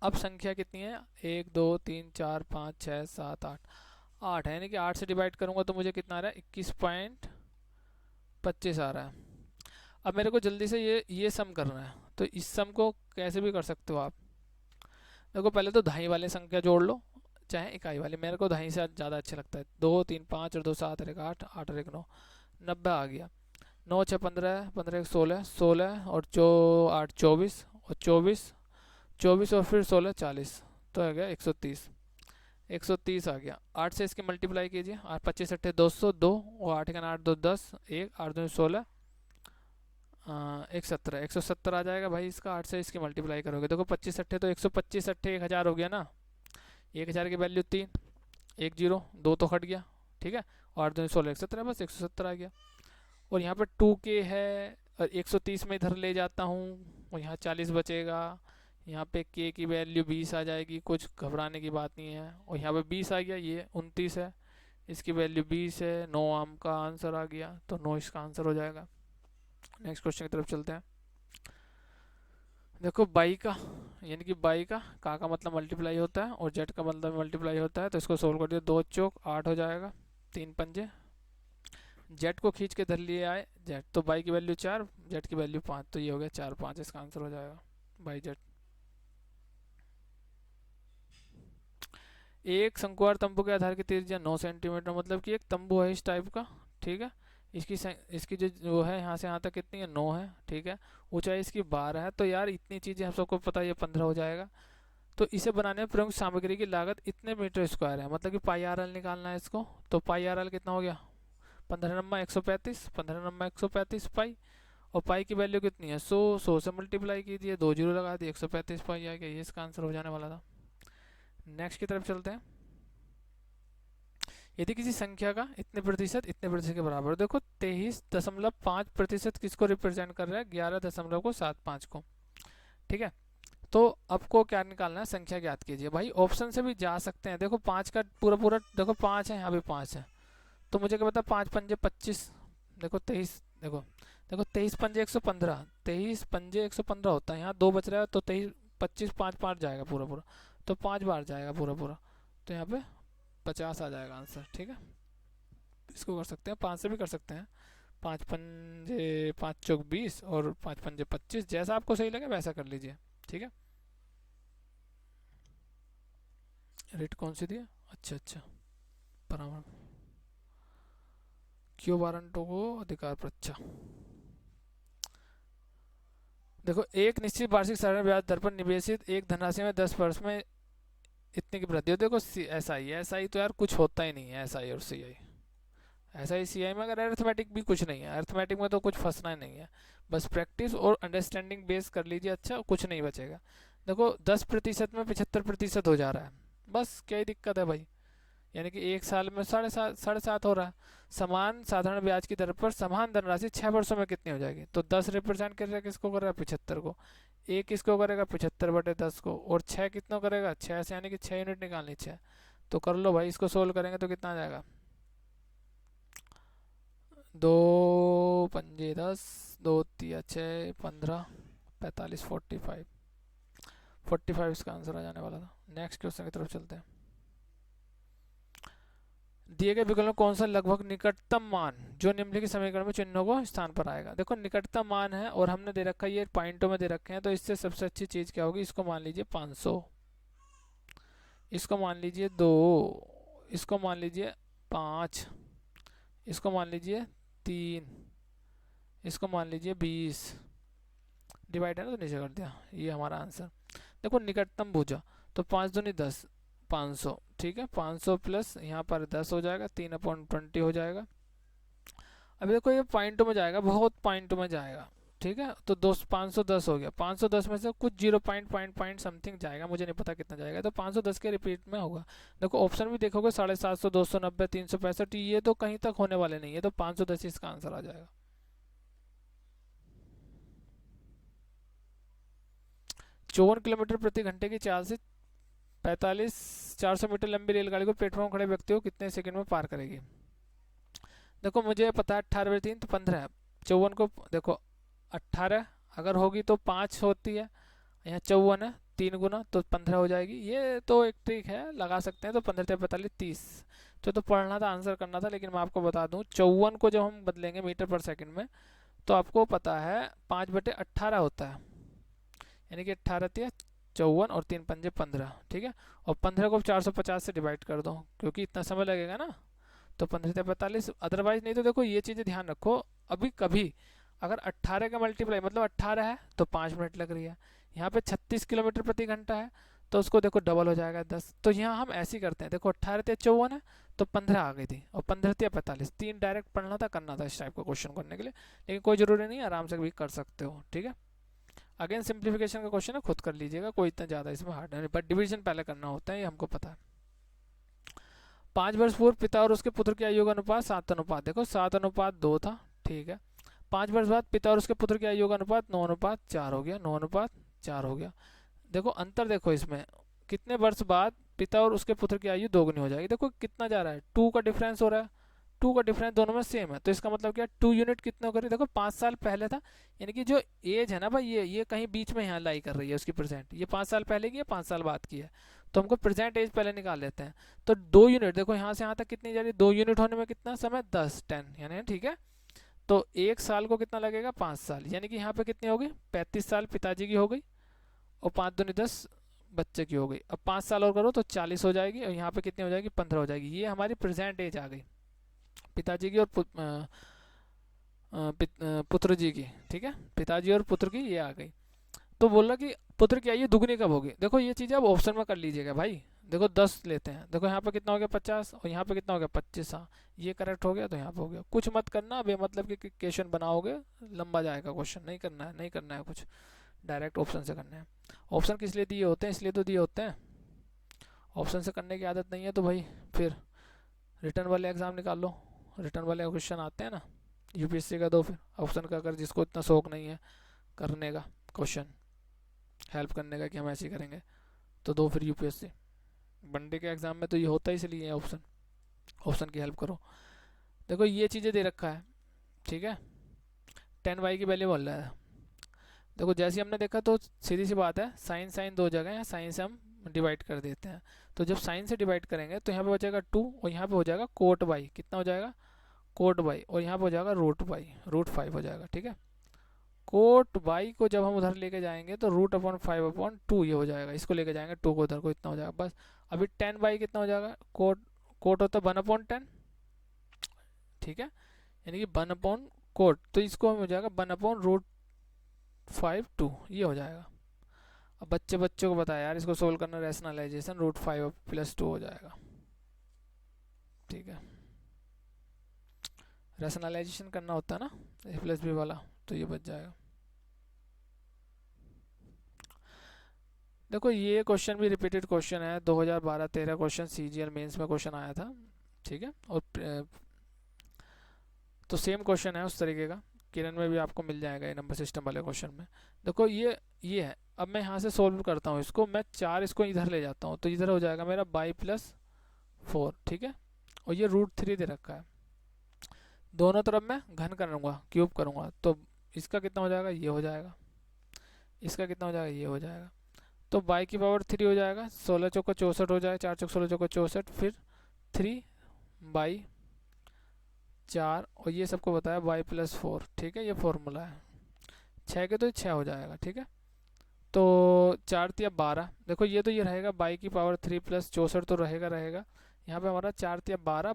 अब संख्या कितनी है, 1 2 3 4 5 6 7 8, 8 है, यानी कि 8 से डिवाइड करूँगा तो मुझे कितना आ रहा है, 21.25 आ रहा है। अब मेरे को जल्दी से ये सम करना है, तो इस सम को कैसे भी कर सकते हो आप। देखो पहले तो दहाई वाले संख्या जोड़ लो, चाहे इकाई वाले, मेरे को दहाई से ज़्यादा अच्छा लगता है। 2 3 5 और 2 7 और 1 8, 8 और 1 9, 90 आ गया। 9 6 15, 15 1 16, 16 और जो 8 24 और 24, 24 और फिर 16 40, तो आ गया 130। 130 आ गया। 8 से इसकी मल्टीप्लाई कीजिए, 8 25 अट्ठे 202 और 8 का 8 2 10, 1 8 2 16, 117, 170 आ जाएगा भाई इसका। 8 से इसकी मल्टीप्लाई करोगे, देखो 25 अट्ठे तो 125 अट्ठे 1000 हो गया ना। 1000 की वैल्यू 3, 1 0 2 तो हट गया, ठीक है। और 8 2 16, 117, बस 170 आ गया। और यहाँ पर 2k है और 130 में इधर ले जाता हूँ और यहाँ 40 बचेगा। यहाँ पे k की वैल्यू 20 आ जाएगी, कुछ घबराने की बात नहीं है। और यहाँ पे 20 आ गया, ये 29 है, इसकी वैल्यू 20 है। 9 आम का आंसर आ गया, तो 9 इसका आंसर हो जाएगा। नेक्स्ट क्वेश्चन की तरफ चलते हैं। देखो बाई का, यानी कि बाई का मतलब मल्टीप्लाई होता है और जेड का मतलब मल्टीप्लाई होता है, तो इसको सोल्व कर दिया। 2 चौक 8 हो जाएगा, 3 पंजे। जेड को खींच के धर लिए आए जेड, तो बाई की वैल्यू 4, जेड की वैल्यू 5, तो ये हो गया 4 5, इसका आंसर हो जाएगा बाई जेड। एक शंकुआर तंबू के आधार की त्रिज्या 9 सेंटीमीटर, मतलब कि एक तंबू है इस टाइप का, ठीक है। इसकी जो है यहाँ से यहाँ तक कितनी है, 9 है, ठीक है। ऊंचाई इसकी 12 है, तो यार इतनी चीज़ें हम सबको पता है, ये 15 हो जाएगा। तो इसे बनाने में प्रमुख सामग्री की लागत इतने मीटर स्क्वायर है, मतलब कि पाई आर एल निकालना है इसको। तो पाई आर एल कितना हो गया, 15 नंबर 135, 15 नंबर 135 पाई। और पाई की वैल्यू कितनी है, 100 से मल्टीप्लाई कीजिए, 2 जीरो लगा दिए, 135 पाई आ गया। ये इसका आंसर हो जाने वाला था। नेक्स्ट की तरफ चलते हैं। यदि किसी संख्या का इतने प्रतिशत के बराबर, देखो 23.5% किसको रिप्रेजेंट कर रहा है, 11.75 को, ठीक है। तो आपको क्या निकालना है, संख्या ज्ञात कीजिए। भाई ऑप्शन से भी जा सकते हैं, देखो 5 का पूरा पूरा, देखो 5 है, यहाँ भी 5 है, तो मुझे क्या पता, 5 पंजे 25, देखो 23, देखो देखो 23 पंजे 115, 23 पंजे 115 होता है। यहाँ 2 बच रहा है, तो 23 25 5 5 जाएगा पूरा पूरा, तो 5 बार जाएगा पूरा पूरा, तो यहाँ पे 50 आ जाएगा आंसर, ठीक है। इसको कर सकते हैं, 5 से भी कर सकते हैं। 5 पंजे 5 चौक 20 और 5 पंजे 25, जैसा आपको सही लगे वैसा कर लीजिए, ठीक है। रेट कौन सी दिया, अच्छा अच्छा, परामर्श क्यों वारंटों को अधिकार पर, अच्छा। देखो एक निश्चित वार्षिक साधारण ब्याज दर पर निवेशित एक धनराशि में 10 वर्ष में इतने की वृद्धि हो। देखो एस आई तो यार कुछ होता ही नहीं है, एस आई और सी आई। एस आई सी आई में अगर अर्थमेटिक भी कुछ नहीं है, अर्थमेटिक में तो कुछ फंसना ही नहीं है, बस प्रैक्टिस और अंडरस्टैंडिंग बेस कर लीजिए, अच्छा कुछ नहीं बचेगा। देखो 10% में 75% हो जा रहा है, बस क्या ही दिक्कत है भाई। यानी कि एक साल में 7.5 हो रहा है। समान साधारण ब्याज की दर पर समान धनराशि 6 वर्षों में कितनी हो जाएगी, तो 10 रिप्रेजेंट कर रहा है, किसको कर रहा है, 75 को। एक किसको करेगा, 75/10 को। और 6 कितना करेगा, 6 से, यानी कि 6 यूनिट निकालनी, 6। तो कर लो भाई, इसको सोल्व करेंगे तो कितना आ जाएगा, 2 पंजे 10, 2 तिया 6 15, 45 45 इसका आंसर आ जाने वाला था। नेक्स्ट क्वेश्चन की तरफ चलते हैं। दिए गए विकल्प में कौन सा लगभग निकटतम मान जो निम्नलिखित समीकरण में चिन्हों को स्थान पर आएगा। देखो निकटतम मान है और हमने दे रखा है, ये पॉइंटों में दे रखे हैं, तो इससे सबसे अच्छी चीज क्या होगी, इसको मान लीजिए 500, इसको मान लीजिए 2, इसको मान लीजिए 5, इसको मान लीजिए 3, इसको मान लीजिए 20। डिवाइड है ना, तो नीचे कर दिया, ये हमारा आंसर। देखो निकटतम भुजा, तो 5 दूनी 10, 500, ठीक है। 500 प्लस यहाँ पर 10 हो जाएगा, 3/20 हो जाएगा। अभी देखो ये पॉइंटों में जाएगा, बहुत पॉइंटों में जाएगा, ठीक है। तो 510 हो गया, 510 में से कुछ 0 पॉइंट समथिंग जाएगा, मुझे नहीं पता कितना जाएगा, तो 510 के रिपीट में होगा। देखो ऑप्शन भी देखोगे, 750, 290, 365, ये तो कहीं तक होने वाले नहीं है, तो 510 इसका आंसर आ जाएगा। 54 किलोमीटर प्रति घंटे की चाल से 400 मीटर लंबी रेलगाड़ी को प्लेटफॉर्म खड़े व्यक्ति को कितने सेकंड में पार करेगी। देखो मुझे पता है 18/3 तो 15 है। 54 को देखो 18 अगर होगी तो 5 होती है, यहाँ 54 है, 3 गुना तो 15 हो जाएगी। ये तो एक ट्रिक है, लगा सकते हैं। तो 15 45 30, तो पढ़ना था, आंसर करना था, लेकिन मैं आपको बता दूं 54 को जब हम बदलेंगे मीटर पर सेकंड में, तो आपको पता है 5/18 होता है, यानी कि 18 तिया 54 और 3 पंजे 15, ठीक है। और 15 को 450 से डिवाइड कर दो, क्योंकि इतना समय लगेगा ना, तो 15 से 45। अदरवाइज नहीं तो देखो ये चीज़ें ध्यान रखो, अभी कभी अगर 18 का मल्टीप्लाई मतलब 18 है तो 5 मिनट लग रही है। यहाँ पे 36 किलोमीटर प्रति घंटा है तो उसको देखो डबल हो जाएगा 10। तो यहाँ हम ऐसे ही करते हैं, देखो 18 × 54 है तो 15 आ गई थी, और 15 × 45, 3 डायरेक्ट पढ़ना था, करना था इस टाइप का क्वेश्चन करने के लिए, लेकिन कोई ज़रूरी नहीं, आराम से भी कर सकते हो। ठीक है, अगेन सिंप्लीफिकेशन का क्वेश्चन है, खुद कर लीजिएगा, कोई इतना ज़्यादा इसमें हार्ड नहीं, बट डिवीजन पहले करना होता है, ये हमको पता है। 5 वर्ष पूर्व पिता और उसके पुत्र की आयु का अनुपात 7:9, देखो 7:2 था। ठीक है, 5 वर्ष बाद पिता और उसके पुत्र की आयु का अनुपात 9:4 हो गया, 9:4 हो गया। देखो अंतर देखो इसमें, कितने वर्ष बाद पिता और उसके पुत्र की आयु दोगुनी हो जाएगी, देखो कितना जा रहा है, 2 का डिफरेंस हो रहा है, 2 का डिफरेंस दोनों में सेम है, तो इसका मतलब क्या, 2 यूनिट कितने हो गए, देखो 5 साल पहले था, यानी कि जो एज है ना भाई, ये कहीं बीच में यहाँ लाई कर रही है उसकी प्रेजेंट, ये 5 साल पहले की है, 5 साल बाद की है, तो हमको प्रेजेंट एज पहले निकाल लेते हैं। तो 2 यूनिट देखो यहाँ से यहाँ तक कितनी जा रही है, 2 यूनिट होने में कितना समय, 10 यानी, ठीक है, तो 1 साल को कितना लगेगा, 5 साल, यानी कि यहाँ पे कितनी हो गई, 35 साल पिताजी की हो गई, और 5 दूनी 10 बच्चे की हो गई। अब 5 साल और करो तो 40 हो जाएगी, और यहाँ पे कितनी हो जाएगी, 15 हो जाएगी। ये हमारी प्रेजेंट एज आ गई पिताजी की और पुत्र जी की। ठीक है, पिताजी और पुत्र की ये आ गई। तो बोला कि पुत्र की आयु दुगनी कब होगी, देखो ये चीज़ आप ऑप्शन में कर लीजिएगा भाई। देखो 10 लेते हैं, देखो यहाँ पे कितना हो गया 50, और यहाँ पे कितना हो गया 25। हाँ, ये करेक्ट हो गया, तो यहाँ पे हो गया। कुछ मत करना बेमतलब कि क्वेश्चन बनाओगे लंबा जाएगा क्वेश्चन, नहीं करना है, नहीं करना है कुछ, डायरेक्ट ऑप्शन से करना है। ऑप्शन किस लिए दिए होते हैं, इसलिए तो दिए होते हैं, ऑप्शन से करने की आदत नहीं है तो भाई फिर रिटर्न वाले एग्ज़ाम निकाल लो, रिटर्न वाले क्वेश्चन आते हैं ना यूपीएससी का, दो फिर ऑप्शन का, अगर जिसको इतना शौक नहीं है करने का क्वेश्चन हेल्प करने का कि हम ऐसे ही करेंगे, तो दो फिर यूपीएससी। वनडे के एग्ज़ाम में तो ये होता ही इसलिए है, ऑप्शन, ऑप्शन की हेल्प करो। देखो ये चीज़ें दे रखा है, ठीक है, 10y की वैल्यू बोल रहा है। देखो जैसे हमने देखा तो सीधी सी बात है, साइन साइन दो जगह है, साइन से हम डिवाइड कर देते हैं, तो जब साइन से डिवाइड करेंगे तो यहाँ पे बचेगा 2, और यहाँ पे हो जाएगा कोट बाई, कितना हो जाएगा, कोट बाई, और यहाँ पे हो जाएगा रूट बाई, √5 हो जाएगा। ठीक है, कोट बाई को जब हम उधर लेके जाएंगे तो √5/2 ये हो जाएगा, इसको लेके जाएंगे 2 को उधर को, इतना हो जाएगा बस। अभी 10 बाई कितना हो जाएगा, कोट कोट होता है 1/10, ठीक है, यानी कि 1/कोट, तो इसको हम हो जाएगा 1/√5/2, ये हो जाएगा। अब बच्चों को बताया यार, इसको सोल्व करना, रैशनलाइजेशन, √5 + 2 हो जाएगा। ठीक है, रैशनलाइजेशन करना होता है ना a+b वाला, तो ये बच जाएगा। देखो ये क्वेश्चन भी रिपीटेड क्वेश्चन है, 2012-13 क्वेश्चन सीजीएल मेंस में क्वेश्चन आया था। ठीक है, और तो सेम क्वेश्चन है उस तरीके का, किरण में भी आपको मिल जाएगा ये नंबर सिस्टम वाले क्वेश्चन में। देखो ये है, अब मैं यहाँ से सोल्व करता हूँ इसको, मैं 4 इसको इधर ले जाता हूँ, तो इधर हो जाएगा मेरा y + 4, ठीक है, और ये √3 दे रखा है, दोनों तरफ मैं घन करूँगा, क्यूब करूँगा, तो इसका कितना हो जाएगा, ये हो जाएगा, इसका कितना हो जाएगा, ये हो जाएगा, तो y³ हो जाएगा, 16 चौका 64 हो जाएगा, 4 चौक 16 चौका 64, फिर 3/4, और ये सबको बताया y + 4, ठीक है, ये फॉर्मूला है, 6 के तो 6 हो जाएगा। ठीक है, तो 4 × 12, देखो ये तो ये रहेगा y³ + 64 तो रहेगा, यहाँ पे हमारा 4 × 12,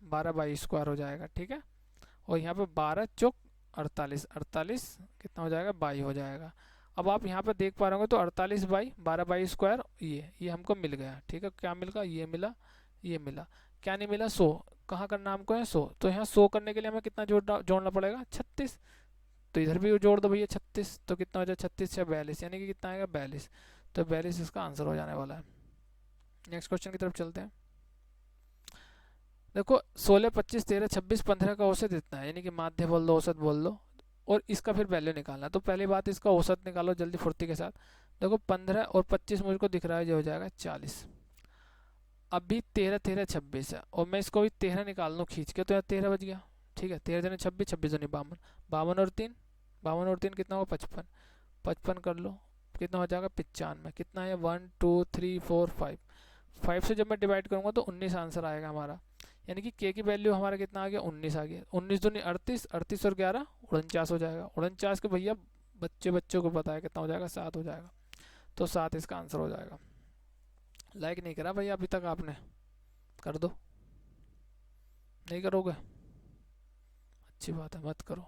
12 y² हो जाएगा। ठीक है, और यहाँ पे 12 चौक 48, 48 कितना हो जाएगा, 22 हो जाएगा। अब आप यहाँ पे देख पा रहे होंगे तो 48/12 ये हमको मिल गया। ठीक है, क्या मिल गया, ये मिला, ये मिला, क्या नहीं मिला, 100, कहाँ करना हमको है 100, तो यहाँ 100 करने के लिए हमें कितना जोड़ना पड़ेगा, 36, तो इधर भी जोड़ दो भैया 36, तो कितना हो जाए 36 × 42, यानी कि कितना आएगा 42, तो 42 इसका आंसर हो जाने वाला है। नेक्स्ट क्वेश्चन की तरफ चलते हैं। देखो 16, 25, 13, 26, 15 का औसत इतना है, यानी कि माध्य बोल दो, औसत बोल दो, और इसका फिर वैल्यू निकालना, तो पहली बात इसका औसत निकालो जल्दी फुर्ती के साथ। देखो 15 और 25 मुझको दिख रहा है, जो हो जाएगा 40। अभी 13, 13, 26 है, और मैं इसको भी 13 निकाल लूँ खींच के, तो यहाँ 13 बच गया। ठीक है, 13 × 26, 26 × 52, 52 और 3 कितना होगा 55, 55 कर लो, कितना हो जाएगा 95, कितना है 1 2 3 4 5, 5 से जब मैं डिवाइड करूँगा तो 19 आंसर आएगा हमारा, यानी कि k की वैल्यू हमारा कितना आ गया 19 आ गया, 19 दूनी 38, 38 और 11 49 हो जाएगा, 49 के भैया बच्चों को पता है कितना हो जाएगा 7 हो जाएगा, तो 7 इसका आंसर हो जाएगा। लाइक नहीं करा भैया अभी तक आपने, कर दो, नहीं करोगे अच्छी बात है, मत करो।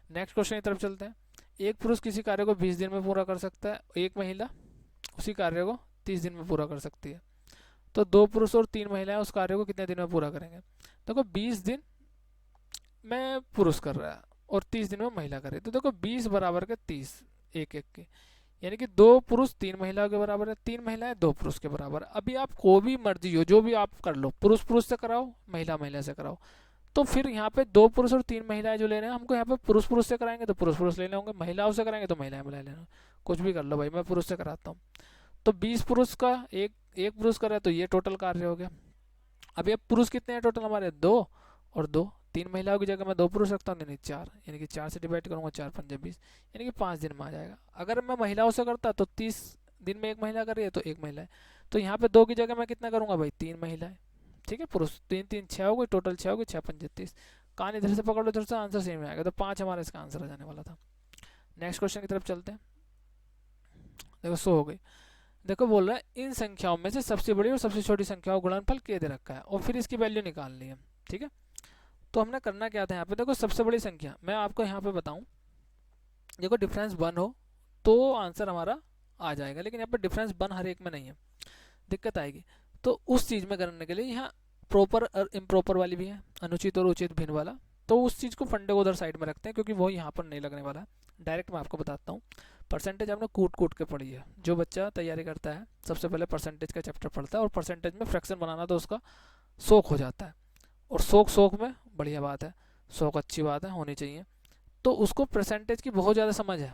नेक्स्ट क्वेश्चन की तरफ चलते हैं। एक पुरुष किसी कार्य को 20 दिन में पूरा कर सकता है, एक महिला उसी कार्य को 30 दिन में पूरा कर सकती है। तो 2 पुरुष और 3 महिलाएं उस कार्य को कितने दिन में पूरा करेंगे? देखो 20 दिन में पुरुष कर रहा है और 30 दिन में महिला कर रही है, तो देखो 20 बराबर के 30 एक एक के, यानी कि 2 पुरुष 3 महिलाओं के बराबर है, 3 महिलाएं 2 पुरुष के बराबर। अभी आप को भी मर्जी हो, जो भी आप कर लो, पुरुष पुरुष से कराओ, महिला महिला से कराओ। तो फिर यहाँ पे 2 पुरुष और 3 महिलाएं जो ले रहे हैं, हमको यहाँ पे पुरुष पुरुष से कराएंगे तो पुरुष पुरुष लेने होंगे, महिलाओं से कराएंगे तो महिलाएं महिलाएं लेना। कुछ भी कर लो भाई, मैं पुरुष से कराता हूँ। तो 20 पुरुष का एक एक पुरुष कर रहा है, तो ये टोटल कार्य हो गया। अभी अब पुरुष कितने हैं टोटल हमारे? 2 और 2, 3 महिलाओं की जगह मैं 2 पुरुष रखता हूँ, यानी 4, यानी कि 4 से डिवाइड करूँगा, 4 पंजे 20, यानी कि 5 दिन में आ जाएगा। अगर मैं महिलाओं से करता तो 30 दिन में एक महिला कर रही है तो एक महिला है, तो यहाँ पे 2 की जगह मैं कितना करूँगा भाई? 3 महिलाएं, ठीक है। पुरुष 3 3 6 हो गई, टोटल 6 हो गई, 6 पंजे 30। कान इधर से पकड़ लो, इधर से आंसर सेम आएगा, तो 5 हमारा इसका आंसर आ जाने वाला था। नेक्स्ट क्वेश्चन की तरफ चलते हैं। देखो 100 हो गई। देखो बोल रहा है इन संख्याओं में से सबसे बड़ी और सबसे छोटी संख्याओं का गुणनफल के दे रखा है और फिर इसकी वैल्यू निकालनी है, ठीक है। तो हमने करना क्या था यहाँ पे? देखो सबसे बड़ी संख्या मैं आपको यहाँ पे बताऊं, देखो डिफरेंस 1 हो तो आंसर हमारा आ जाएगा, लेकिन यहाँ पे डिफरेंस 1 हर एक में नहीं है, दिक्कत आएगी। तो उस चीज़ में करने के लिए यहाँ प्रॉपर और इम्प्रॉपर वाली भी है, अनुचित और उचित भिन्न वाला, तो उस चीज़ को फंडे को उधर साइड में रखते हैं क्योंकि वो यहाँ पर नहीं लगने वाला है। डायरेक्ट मैं आपको बताता हूँ। परसेंटेज आपने कूट कूट के पढ़ी है, जो बच्चा तैयारी करता है सबसे पहले परसेंटेज का चैप्टर पढ़ता है, और परसेंटेज में फ्रैक्शन बनाना तो उसका शौक हो जाता है, और शौक शौक में बढ़िया बात है, शौक अच्छी बात है, होनी चाहिए। तो उसको परसेंटेज की बहुत ज़्यादा समझ है।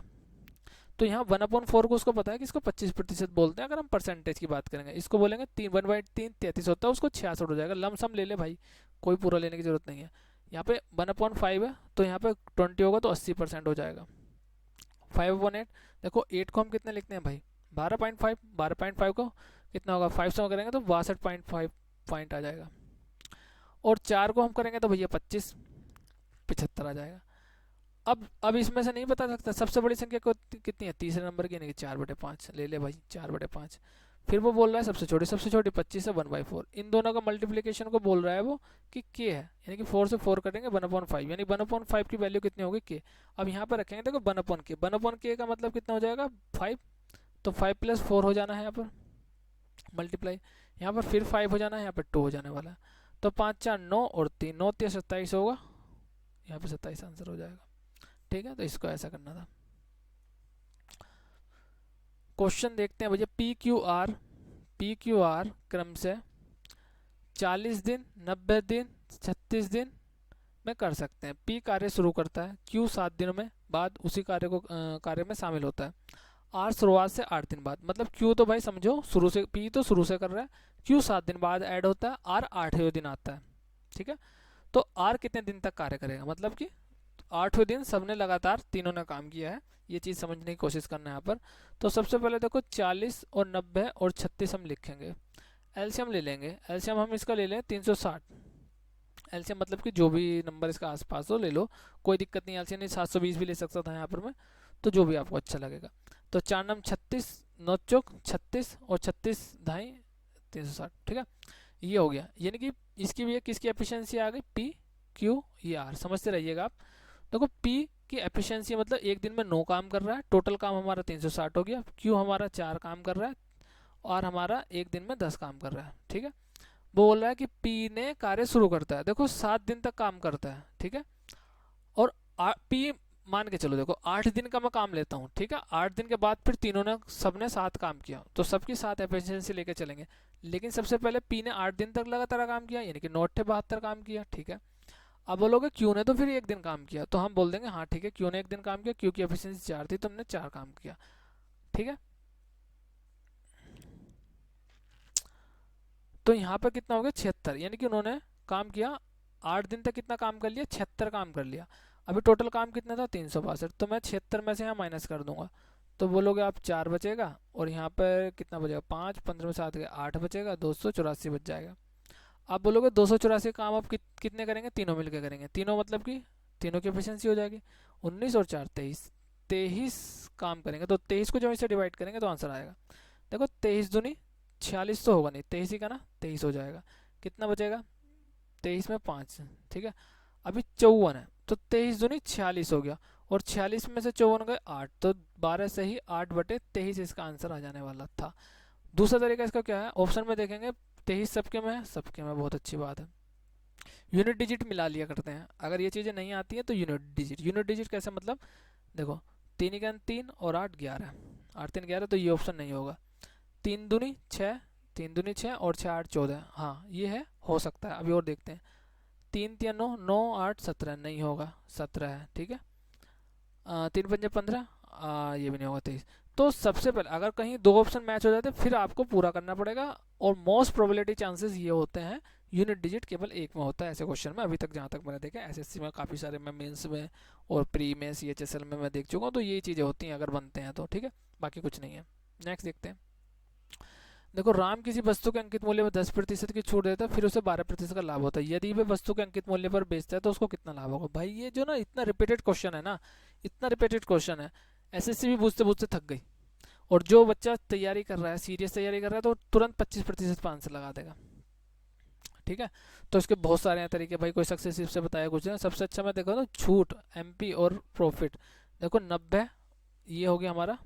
तो यहाँ 1/4 को उसको पता है कि इसको 25% बोलते हैं अगर हम परसेंटेज की बात करेंगे। इसको बोलेंगे 1/3 33 होता है, उसको 66 हो जाएगा। लमसम ले ले भाई, कोई पूरा लेने की जरूरत नहीं है। यहाँ पे 1/5 है तो यहाँ पे 20 होगा तो 80% हो जाएगा। 5/8, देखो 8 को हम कितने लिखते हैं भाई? 12.5, 12.5 को कितना होगा? 5 से करेंगे तो 62.5 पॉइंट आ जाएगा। और 4 को हम करेंगे तो भैया 25, 75 आ जाएगा। अब इसमें से नहीं बता सकता सबसे बड़ी संख्या कितनी है? तीसरे नंबर की, यानी कि 4/5 ले ले भाई, 4/5। फिर वो बोल रहा है सबसे छोटी 25 है 1/4। इन दोनों का मल्टीप्लिकेशन को बोल रहा है वो कि के है, यानी कि 4 से 4 करेंगे 1/5, यानी 1/5 की वैल्यू कितनी होगी? के। अब यहाँ पर रखेंगे देखो 1/k का मतलब कितना हो जाएगा? 5। तो 5 + 4 हो जाना है यहाँ पर मल्टीप्लाई, यहाँ पर फिर 5 हो जाना है, यहाँ पर 2 हो जाने वाला है। तो 5 4 9 और 3 9 3 27 होगा, यहाँ पे 27 आंसर हो जाएगा, ठीक है। तो इसको ऐसा करना था। क्वेश्चन देखते हैं भैया। पी क्यू आर क्रम से 40 दिन, 90 दिन, 36 दिन में कर सकते हैं। पी कार्य शुरू करता है, क्यू 7 दिनों में बाद उसी कार्य में शामिल होता है, आर शुरुआत से 8 दिन बाद। मतलब क्यू तो भाई समझो शुरू से, पी तो शुरू से कर रहा है, क्यू 7 दिन बाद ऐड होता है, आर 8वें दिन आता है, ठीक है। तो आर कितने दिन तक कार्य करेगा? मतलब कि 8वें दिन सबने लगातार तीनों ने काम किया है, ये चीज़ समझने की कोशिश करना है यहाँ पर। तो सबसे पहले देखो 40 और 90 और 36 हम लिखेंगे, एलसीएम ले लेंगे। एलसीएम हम इसका ले लें 360। एलसीएम मतलब कि जो भी नंबर इसका आसपास हो ले लो, कोई दिक्कत नहीं। एलसीएम नहीं 720 भी ले सकता था यहाँ पर मैं, तो जो भी आपको अच्छा लगेगा। तो 4 9 36, 9 चौक 36 और 36 ढाई 360, ठीक है। ये हो गया, यानी कि इसकी भी किसकी एफिशिएंसी आ गई? पी क्यू ई आर, समझते रहिएगा आप। देखो पी की एफिशिएंसी मतलब एक दिन में 9 काम कर रहा है, टोटल काम हमारा 360 हो गया। क्यू हमारा 4 काम कर रहा है और हमारा एक दिन में 10 काम कर रहा है, ठीक है। वो बोल रहा है कि पी ने कार्य शुरू करता है, देखो 7 दिन तक काम करता है, ठीक है। और पी मान के चलो, देखो 8 दिन का मैं काम लेता हूँ, ठीक है। 8 दिन के बाद फिर तीनों ने सबने 7 काम किया, तो सबकी 7 एफिशिएंसी लेके चलेंगे। लेकिन सबसे पहले पी ने 8 दिन तक लगातार काम किया, यानी कि 9 72 काम किया, ठीक है। अब बोलोगे क्यू ने तो फिर एक दिन काम किया, तो हम बोल देंगे हाँ ठीक है, क्यू ने एक दिन काम किया, क्यू की एफिशिएंसी 4 थी तो हमने 4 काम किया, ठीक है। तो यहाँ पर कितना हो गया? 76, यानी कि उन्होंने काम किया 8 दिन तक, कितना काम कर लिया? 76 काम कर लिया। अभी टोटल काम कितना था? 362, तो मैं 76 में से यहाँ माइनस कर दूंगा, तो बोलोगे आप 4 बचेगा, और यहाँ पर कितना बचेगा? 5, 15 में 7 गए 8 बचेगा, 284 बच जाएगा। आप बोलोगे 284 काम आप कितने करेंगे? तीनों मिलकर करेंगे। तीनों मतलब कि तीनों की एफिशिएंसी हो जाएगी 19 और 4 23, 23 काम करेंगे। तो 23 को जब इसे डिवाइड करेंगे तो आंसर आएगा। देखो 23 दूनी 46 तो होगा नहीं, 23 ही का ना, 23 हो जाएगा। कितना बचेगा? 23 में 5, ठीक है। अभी 54 है, तो 23 दूनी 46 हो गया, और 46 में से 54 गए 8, तो 12 से ही 8/23 इसका आंसर आ जाने वाला था। दूसरा तरीका इसका क्या है, ऑप्शन में देखेंगे 23 सबके में है, सबके में, बहुत अच्छी बात है। यूनिट डिजिट मिला लिया करते हैं, अगर ये चीज़ें नहीं आती हैं तो यूनिट डिजिट कैसे, मतलब देखो 3 के 3 और 8 11, 8 3 11, तो ये ऑप्शन नहीं होगा। 3 दूनी 6, 3 दूनी 6 और 6 8 14, हाँ ये है, हो सकता है। अभी और देखते हैं, 3 3 9, 9 8 17, नहीं होगा, 17 है, ठीक है। 3 5 15, ये भी नहीं होगा, 23। तो सबसे पहले अगर कहीं दो ऑप्शन मैच हो जाते फिर आपको पूरा करना पड़ेगा, और मोस्ट प्रोबेबिलिटी चांसेस ये होते हैं यूनिट डिजिट केवल एक में होता है ऐसे क्वेश्चन में। अभी तक जहाँ तक मैंने देखा एसएससी में काफ़ी सारे, मैं मेंस में और प्री में सीएचएसएल में मैं देख चुका हूँ, तो यही चीज़ें होती हैं अगर बनते हैं तो, ठीक है, बाकी कुछ नहीं है। नेक्स्ट देखते हैं। देखो, राम किसी वस्तु के अंकित मूल्य में 10% की छूट देता है, फिर उसे 12% का लाभ होता है। यदि वह वस्तु के अंकित मूल्य पर बेचता है तो उसको कितना लाभ होगा? भाई ये जो ना इतना रिपीटेड क्वेश्चन है ना, इतना रिपीटेड क्वेश्चन है, एसएससी भी पूछते पूछते थक गई। और जो बच्चा तैयारी कर रहा है, सीरियस तैयारी कर रहा है, तो तुरंत 25% पर आंसर लगा देगा, ठीक है। तो इसके बहुत सारे हैं तरीके भाई, कोई सक्सेसिव से बताया कुछ है। सबसे अच्छा मैं देखो ना, छूट, एमपी और प्रॉफिट। देखो 90 ये हो गया हमारा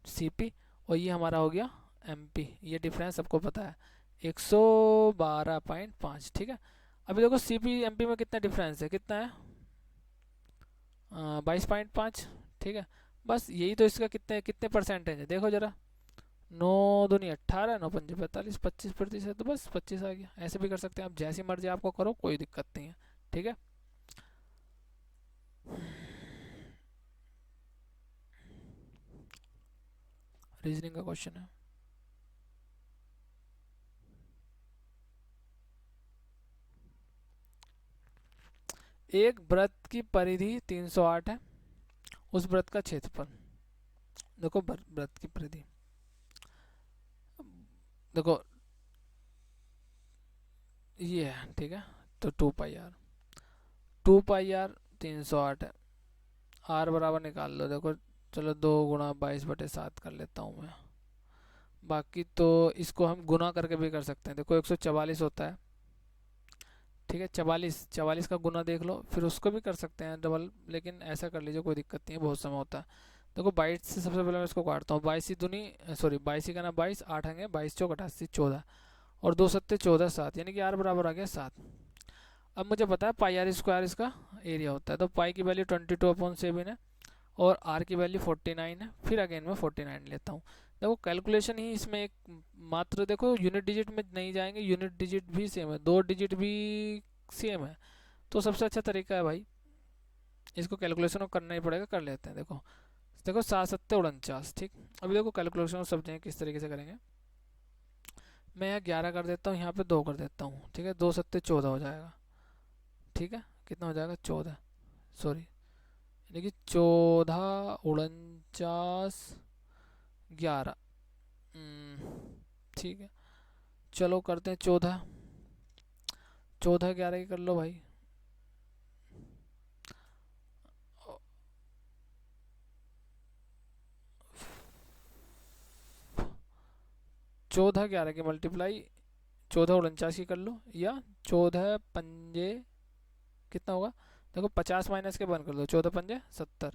सीपी, और ये हमारा हो गया एमपी, ये डिफरेंस सबको पता है 112.5, ठीक है। अभी देखो सीपी एमपी में कितना डिफरेंस है, कितना है 22.5, ठीक है। बस यही तो इसका कितने कितने परसेंटेज है देखो जरा, 9 दूनी 18, 9 पंजे 45, 25%, तो बस 25 आ गया। ऐसे भी कर सकते हैं आप, जैसी मर्जी आपको करो, कोई दिक्कत नहीं है, ठीक है। रीजनिंग का क्वेश्चन है। एक वृत्त की परिधि 308 है, उस वृत्त का क्षेत्रफल। देखो वृत्त की परिधि, देखो ये है, ठीक है। तो 2 पाई आर 308 है, आर बराबर निकाल लो। देखो चलो 2 × 22/7 कर लेता हूँ मैं, बाकी तो इसको हम गुना करके भी कर सकते हैं। देखो 144 होता है, ठीक है। 44 का गुना देख लो, फिर उसको भी कर सकते हैं डबल, लेकिन ऐसा कर लीजिए, कोई दिक्कत नहीं है, बहुत समय होता है। देखो 22 से सबसे पहले मैं इसको काटता हूँ, 22 दूनी सॉरी 22 का ना 22, 8 आएंगे, 22 चौक 88, 14 और 2 सत्ते 14 7, यानी कि आर बराबर आ गया 7। अब मुझे पता है पाई आर स्क्वायर इसका एरिया होता है, तो पाई की वैल्यू 22/7 है और आर की वैल्यू 49 है, फिर अगेन मैं 49 लेता हूँ। देखो कैलकुलेशन ही इसमें एक मात्र, देखो यूनिट डिजिट में नहीं जाएंगे, यूनिट डिजिट भी सेम है, 2 डिजिट भी सेम है, तो सबसे अच्छा तरीका है भाई, इसको कैलकुलेशन करना ही पड़ेगा, कर लेते हैं। देखो देखो 7 7 49, ठीक। अभी देखो कैलकुलेशन समझेंगे किस तरीके से करेंगे। मैं यहाँ 11 कर देता हूँ, यहाँ पे 2 कर देता हूँ, ठीक है। 2 7 14 हो जाएगा, ठीक है। कितना हो जाएगा 14, सॉरी, यानी कि 14 49 11, ठीक है। चलो करते हैं 14, 14 11 की कर लो भाई। 14 11 की मल्टीप्लाई 14 49 की कर लो, या 14 पंजे कितना होगा, देखो 50 माइनस के बन कर दो, 14 पंजे 70,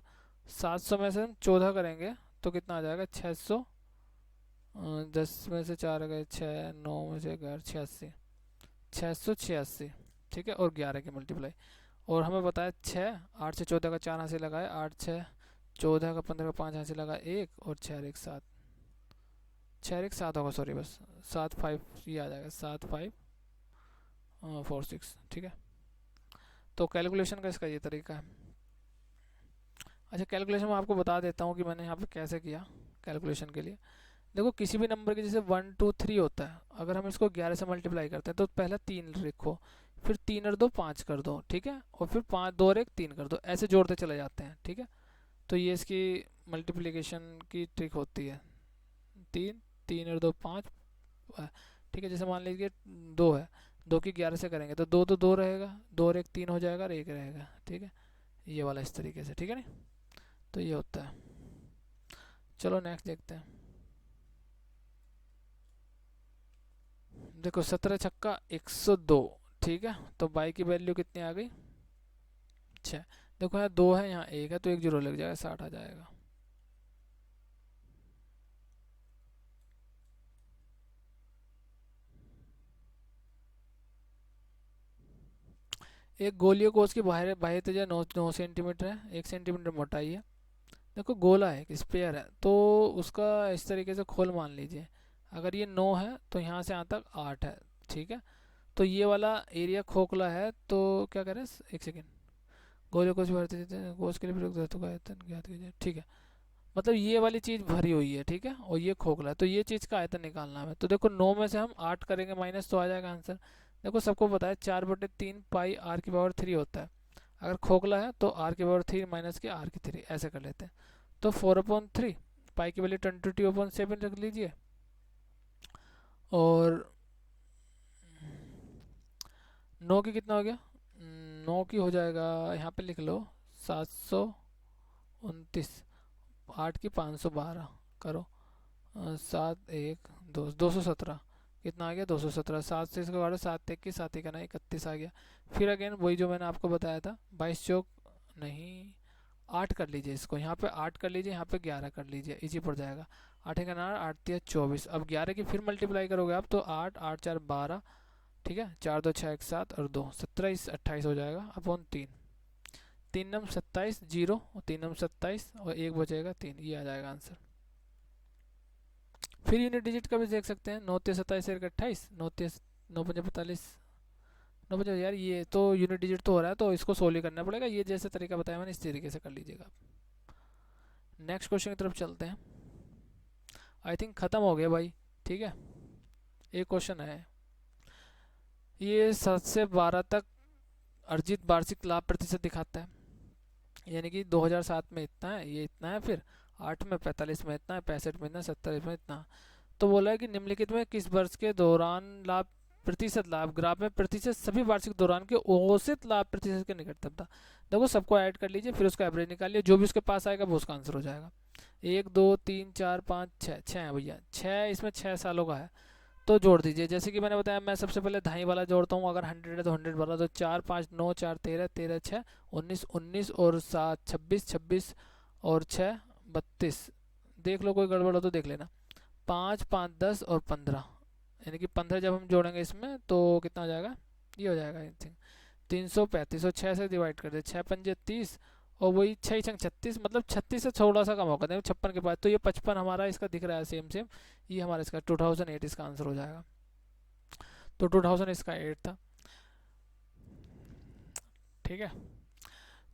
700 में से हम 14 करेंगे तो कितना आ जाएगा 600, 10 में से 4 गए 6, 9 में से 11 86, 686, ठीक है। और 11 की मल्टीप्लाई, और हमें बताया 6, 8 से 14 का 4 हासिल लगाए, 8 6 14 का 15 का 5 हासिल लगा 1, और 6 1 7, 6 1 7 होगा, सॉरी बस 7 5 ये आ जाएगा, 7 5 4 6, ठीक है। तो कैलकुलेशन का इसका ये तरीका है। अच्छा कैलकुलेशन मैं आपको बता देता हूँ कि मैंने यहाँ पे कैसे किया कैलकुलेशन के लिए। देखो किसी भी नंबर के जैसे 1 2 3 होता है, अगर हम इसको 11 से मल्टीप्लाई करते हैं तो पहला 3 लिखो, फिर 3 और 2 5 कर दो, ठीक है, और फिर 5 2 और 1 3 कर दो, ऐसे जोड़ते चले जाते हैं, ठीक है। तो ये इसकी मल्टीप्लिकेशन की ट्रिक होती है। 3 3 और 2 5, ठीक है। जैसे मान लीजिए 2 है, 2 की 11 से करेंगे तो 2 तो 2 रहेगा, 2 और 1 3 हो जाएगा और 1 रहेगा, ठीक है। ये वाला इस तरीके से, ठीक है ना। तो ये होता है। चलो नेक्स्ट देखते हैं। देखो 17 छक्का 102, ठीक है। तो बाई की वैल्यू कितनी आ गई 6। देखो यहाँ 2 है, यहाँ 1 है, तो 1 जीरो लग जाएगा, 60 आ जाएगा। एक गोलीय कोश की बाहर बाह्य त्रिज्या 9 सेंटीमीटर है, 1 सेंटीमीटर मोटाई है। देखो गोला है, स्पेयर है, तो उसका इस तरीके से खोल मान लीजिए। अगर ये 9 है तो यहाँ से यहाँ तक 8 है, ठीक है। तो ये वाला एरिया खोखला है, तो क्या करें, एक सेकेंड, गोले कोश भरते देते हैं, कोश के लिए प्रयुक्त धातु का आयतन ज्ञात कीजिए, ठीक है। मतलब ये वाली चीज़ भरी हुई है, ठीक है, और ये खोखला है, तो ये चीज़ का आयतन निकालना है। तो देखो 9 में से हम 8 करेंगे माइनस, तो आ जाएगा आंसर। देखो सबको पता है 4/3 पाई आर की पावर 3 होता है। अगर खोखला है तो आर की पावर 3 माइनस के आर की 3 ऐसे कर लेते हैं। तो 4/3 पाई की वैल्यू 22/7 रख लीजिए, और 9 की कितना हो गया, 9 की हो जाएगा, यहाँ पे लिख लो 729, 8 की 512 करो, 7 1 2 217, कितना आ गया 217। 7 से इसका बारह, 7 1 की 7 1 ना 31 आ गया। फिर अगेन वही जो मैंने आपको बताया था, 22 चौक नहीं, 8 कर लीजिए इसको, यहाँ पे 8 कर लीजिए, यहाँ पे 11 कर लीजिए, इजी पड़ जाएगा। 8 का 9, 8 3 24, अब 11 की फिर मल्टीप्लाई करोगे आप तो 8 8 4 12, ठीक है, 4 2 6 1 7 और 2 17 28 हो जाएगा अपॉन 3, 3 नम 27 जीरो, और 3 नम 27 और 1 बचेगा 3, ये आ जाएगा आंसर। फिर यूनिट डिजिट का भी देख सकते हैं, 9 3 27 1 28, 9 3 9 5 45, 9 5 यार, ये तो यूनिट डिजिट तो हो रहा है, तो इसको सोल्व ही करना पड़ेगा। ये जैसे तरीका बताया मैंने, इस तरीके से कर लीजिएगा। नेक्स्ट क्वेश्चन की तरफ चलते हैं। आई थिंक ख़त्म हो गया भाई, ठीक है। एक क्वेश्चन है, ये 7 से 12 तक अर्जित वार्षिक लाभ प्रतिशत दिखाता है। यानी कि 2007 में इतना है, ये इतना है, फिर 8 में 45 में इतना है, 65 में इतना, 70 में इतना। तो बोला है कि निम्नलिखित में किस वर्ष के दौरान लाभ प्रतिशत लाभ ग्राफ में प्रतिशत सभी वार्षिक दौरान के औसत लाभ प्रतिशत के निकटतम था। देखो सबको ऐड कर लीजिए, फिर उसका एवरेज निकालिए, जो भी उसके पास आएगा वो उसका आंसर हो जाएगा। 1 2 3 4 5 6, 6 है भैया, 6, इसमें 6 सालों का है, तो जोड़ दीजिए। जैसे कि मैंने बताया, मैं सबसे पहले धाई वाला जोड़ता हूँ, अगर 100 है तो 100 वाला, तो 4 5 9 4 13 13 6 19 19 और 7 26 26 और 6 32। देख लो कोई गड़बड़ हो तो देख लेना। 5 5 10 और 15, यानी कि 15 जब हम जोड़ेंगे इसमें तो कितना हो जाएगा, ये हो जाएगा आई थिंक 335, और 6 से डिवाइड कर दे, 6 पंजे 30, और वही 6 छंग 36, मतलब 36 से थोड़ा सा कम होगा, देखो 56 के बाद, तो ये 55 हमारा इसका दिख रहा है, सेम सेम, ये हमारा इसका 2008 इसका आंसर हो जाएगा। तो 2000 इसका 8 था, ठीक है।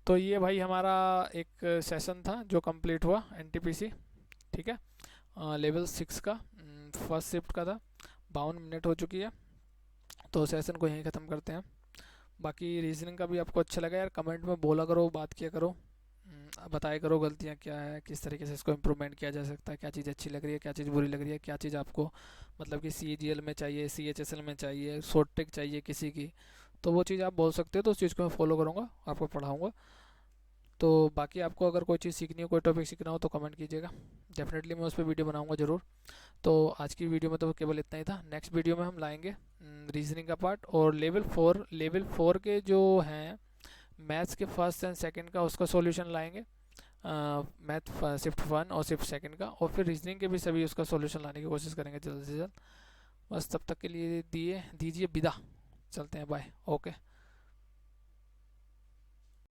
तो ये भाई हमारा एक सेशन था जो कंप्लीट हुआ एनटीपीसी, ठीक है, लेवल 6 का, फर्स्ट शिफ्ट का था। 52 मिनट हो चुकी है, तो सेशन को यहीं ख़त्म करते हैं। बाकी रीजनिंग का भी आपको अच्छा लगा यार, कमेंट में बोला करो, बात किया करो, बताया करो गलतियाँ क्या है, किस तरीके से इसको इम्प्रूवमेंट किया जा सकता है, क्या चीज़ अच्छी लग रही है, क्या चीज़ बुरी लग रही है, क्या चीज़ आपको मतलब कि CGL में चाहिए, CHSL में चाहिए, शॉर्ट ट्रिक चाहिए किसी की, तो वो चीज़ आप बोल सकते हो, तो उस चीज़ को मैं फॉलो करूँगा, आपको पढ़ाऊँगा। तो बाकी आपको अगर कोई चीज़ सीखनी हो, कोई टॉपिक सीखना हो तो कमेंट कीजिएगा, डेफिनेटली मैं उस पर वीडियो बनाऊँगा ज़रूर। तो आज की वीडियो में तो केवल इतना ही था। नेक्स्ट वीडियो में हम लाएंगे रीजनिंग का पार्ट, और लेवल 4 के जो हैं मैथ्स के फर्स्ट एंड सेकंड का, उसका सॉल्यूशन लाएंगे, मैथ शिफ्ट 1 और शिफ्ट 2 का, और फिर रीजनिंग के भी सभी उसका सॉल्यूशन लाने की कोशिश करेंगे जल्द से जल्द। बस तब तक के लिए दीजिए विदा, चलते हैं, बाय, ओके।